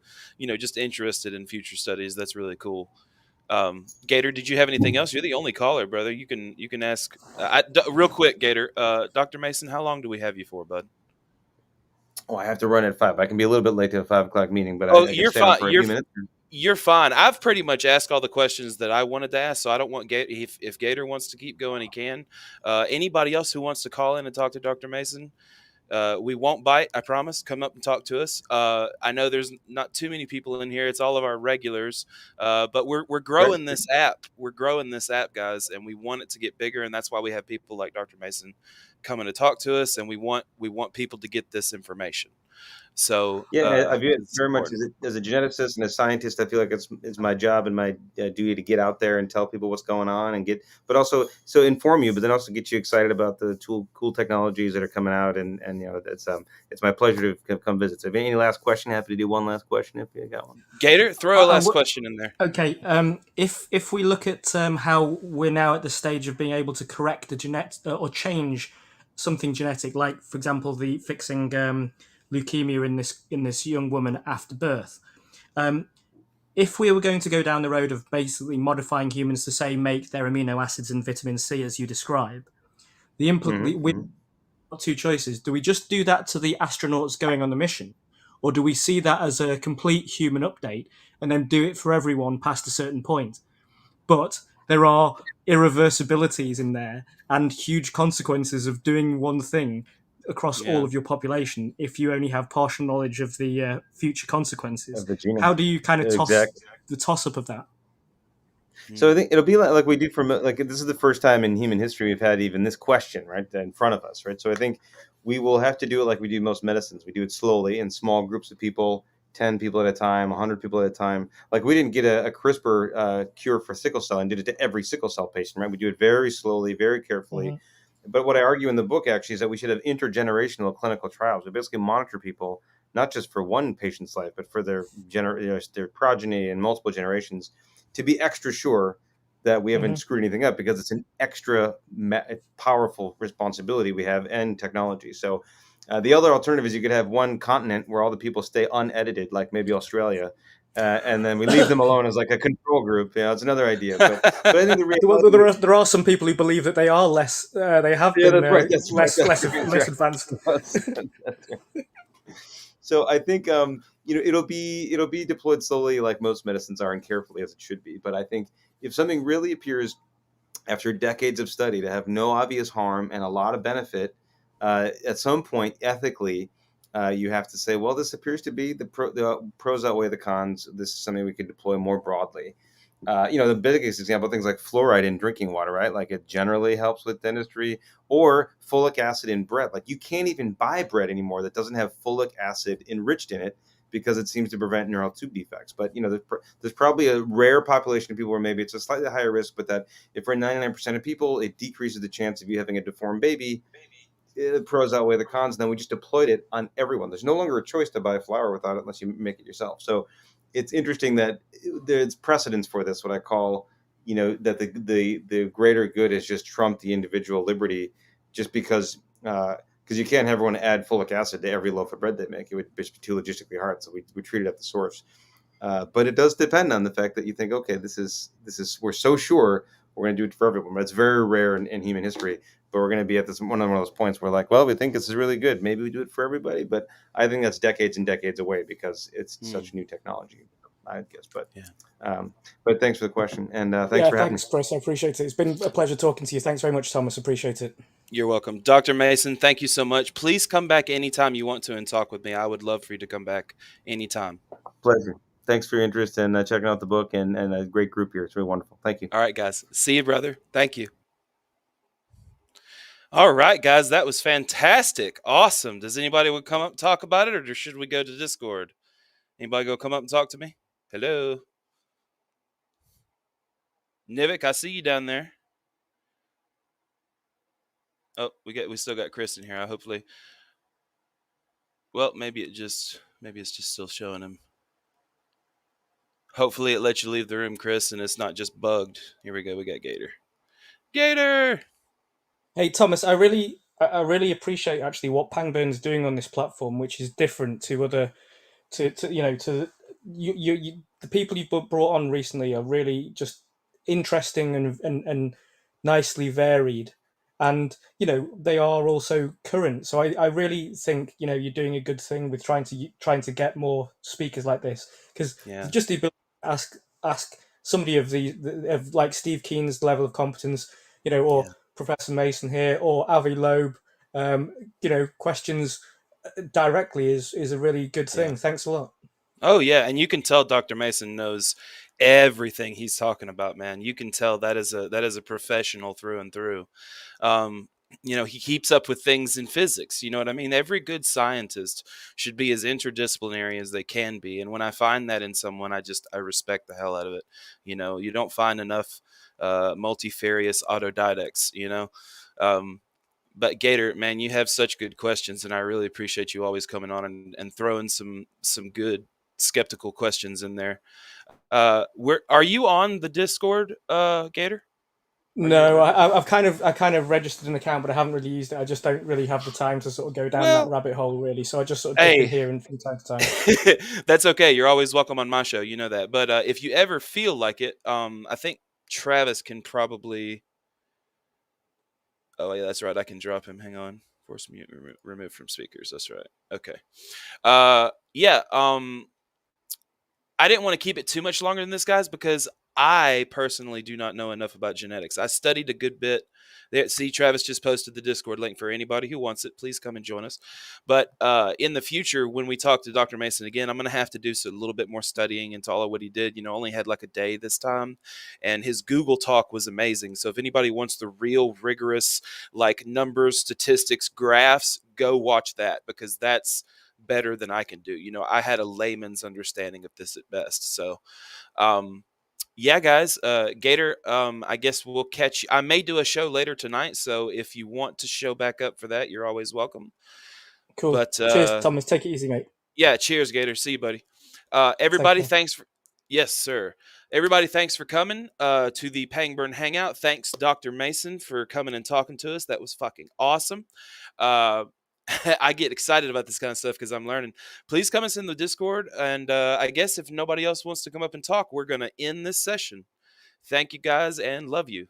just interested in future studies, that's really cool. Gator, did you have anything else? You're the only caller, brother. You can ask real quick, Gator. Dr. Mason, how long do we have you for, bud? Oh, I have to run at 5. I can be a little bit late to a 5 o'clock meeting, but Oh, I can you're stay on fine. for a few minutes. You're fine. I've pretty much asked all the questions that I wanted to ask, so I don't want Gator. If Gator wants to keep going, he can. Anybody else who wants to call in and talk to Dr. Mason, we won't bite. I promise. Come up and talk to us. I know there's not too many people in here. It's all of our regulars, but we're growing this app. We're growing this app, guys, and we want it to get bigger, and that's why we have people like Dr. Mason coming to talk to us, and we want people to get this information. So Yeah, I view it it's very much important. as a geneticist and a scientist. I feel like it's my job and my duty to get out there and tell people what's going on and but also so inform you, but then also get you excited about the cool technologies that are coming out. And it's my pleasure to come visit. So if any last question, happy to do one last question if you got one. Gator, throw a last question in there. Okay. If we look at how we're now at the stage of being able to correct the or change something genetic, like for example, the fixing leukemia in this young woman after birth. If we were going to go down the road of basically modifying humans to say make their amino acids and vitamin C as you describe, with two choices. Do we just do that to the astronauts going on the mission, or do we see that as a complete human update and then do it for everyone past a certain point? But there are irreversibilities in there and huge consequences of doing one thing across all Yeah. of your population if you only have partial knowledge of the future consequences. Of the genome. How do you kind of Exactly. the toss up of that? So I think it'll be like we do like this is the first time in human history we've had even this question right in front of us, right? So I think we will have to do it like we do most medicines. We do it slowly in small groups of people 10 people at a time, 100 people at a time. Like we didn't get a CRISPR cure for sickle cell and did it to every sickle cell patient, right? We do it very slowly, very carefully. Mhm. But what I argue in the book actually is that we should have intergenerational clinical trials. We basically monitor people not just for one patient's life, but for their progeny and multiple generations, to be extra sure that we haven't Mhm. screwed anything up, because it's an extra powerful responsibility we have and technology. So the other alternative is you could have one continent where all the people stay unedited, like maybe Australia, and then we leave them alone as like a control group. It's another idea, but I think the reality, There are some people who believe that they are less. They have yeah, been that's right, that's right, that's right, that's less advanced. right. That's right. So I think it'll be deployed slowly, like most medicines are, and carefully as it should be. But I think if something really appears after decades of study to have no obvious harm and a lot of benefit, at some point ethically, you have to say, well, this appears to be the pros outweigh the cons. This is something we could deploy more broadly. The biggest example, things like fluoride in drinking water, right? Like it generally helps with dentistry, or folic acid in bread. Like you can't even buy bread anymore that doesn't have folic acid enriched in it, because it seems to prevent neural tube defects. But there's probably a rare population of people where maybe it's a slightly higher risk, but that if for 99% of people, it decreases the chance of you having a deformed baby. The pros outweigh the cons, and then we just deployed it on everyone. There's no longer a choice to buy flour without it unless you make it yourself. So it's interesting that there's precedence for this, what I call, that the greater good has just trumped the individual liberty, just because you can't have everyone add folic acid to every loaf of bread they make. It would just be too logistically hard. So we treat it at the source. But it does depend on the fact that you think, okay, this is we're so sure we're going to do it for everyone. But it's very rare in human history. But we're going to be at this one of those points where, like, well, we think this is really good. Maybe we do it for everybody. But I think that's decades and decades away, because it's such new technology, I guess. But Yeah. but thanks for the question, and thanks Yeah, for having me. thanks, Chris. I appreciate it. It's been a pleasure talking to you. Thanks very much, Thomas. Appreciate it. You're welcome. Dr. Mason, thank you so much. Please come back anytime you want to and talk with me. I would love for you to come back anytime. Pleasure. Thanks for your interest and checking out the book, and a great group here. It's really wonderful. Thank you. All right, guys. See you, brother. Thank you. All right, guys. That was fantastic. Awesome. Does anybody want to come up and talk about it, or should we go to Discord? Anybody go come up and talk to me? Hello? Nivik, I see you down there. Oh, we still got Chris in here. Hopefully. Well, maybe it's just still showing him. Hopefully it lets you leave the room, Chris, and it's not just bugged. Here we go. We got Gator. Gator! Hey, Thomas, I really appreciate actually what Pangburn's doing on this platform, which is different to other to the people you've brought on recently are really just interesting and nicely varied, and they are also current. So I really think you're doing a good thing with trying to get more speakers like this, because Yeah. just the ability to ask somebody of like Steve Keen's level of competence, or Yeah. Professor Mason here, or Avi Loeb, questions directly is a really good thing. Yeah. Thanks a lot. Oh yeah, and you can tell Dr. Mason knows everything he's talking about, man. You can tell that is a professional through and through. He keeps up with things in physics. You know what I mean? Every good scientist should be as interdisciplinary as they can be. And when I find that in someone, I respect the hell out of it. You don't find enough multifarious autodidacts, but Gator, man, you have such good questions, and I really appreciate you always coming on and throwing some good skeptical questions in there. Where are you on the Discord, Gator? Are you on No, our Discord? I kind of registered an account, but I haven't really used it. I just don't really have the time to sort of go down that Well, rabbit hole, really. So I just sort of dip in hey, here and from time to time. that's okay. You're always welcome on my show. You know that. But if you ever feel like it, I think Travis can probably. Oh yeah, that's right. I can drop him. Hang on. Force mute. Remove from speakers. That's right. Okay. Yeah. I didn't want to keep it too much longer than this, guys, because I personally do not know enough about genetics. I studied a good bit. See, Travis just posted the Discord link for anybody who wants it. Please come and join us. But in the future, when we talk to Dr. Mason again, I'm going to have to do a little bit more studying into all of what he did. Only had like a day this time. And his Google talk was amazing. So if anybody wants the real rigorous, like numbers, statistics, graphs, go watch that, because that's better than I can do. I had a layman's understanding of this at best. So, yeah, guys, Gator, I guess we'll catch you. I may do a show later tonight, so if you want to show back up for that, you're always welcome. Cool. But Cheers, Thomas. Take it easy, mate. yeah, cheers, Gator. See you, buddy. Take Everybody, care. thanks for yes, sir. Everybody, thanks for coming to the Pangburn Hangout. Thanks, Dr. Mason, for coming and talking to us. That was fucking awesome. I get excited about this kind of stuff because I'm learning. Please come us in the Discord, and I guess if nobody else wants to come up and talk, we're gonna end this session. Thank you guys, and love you.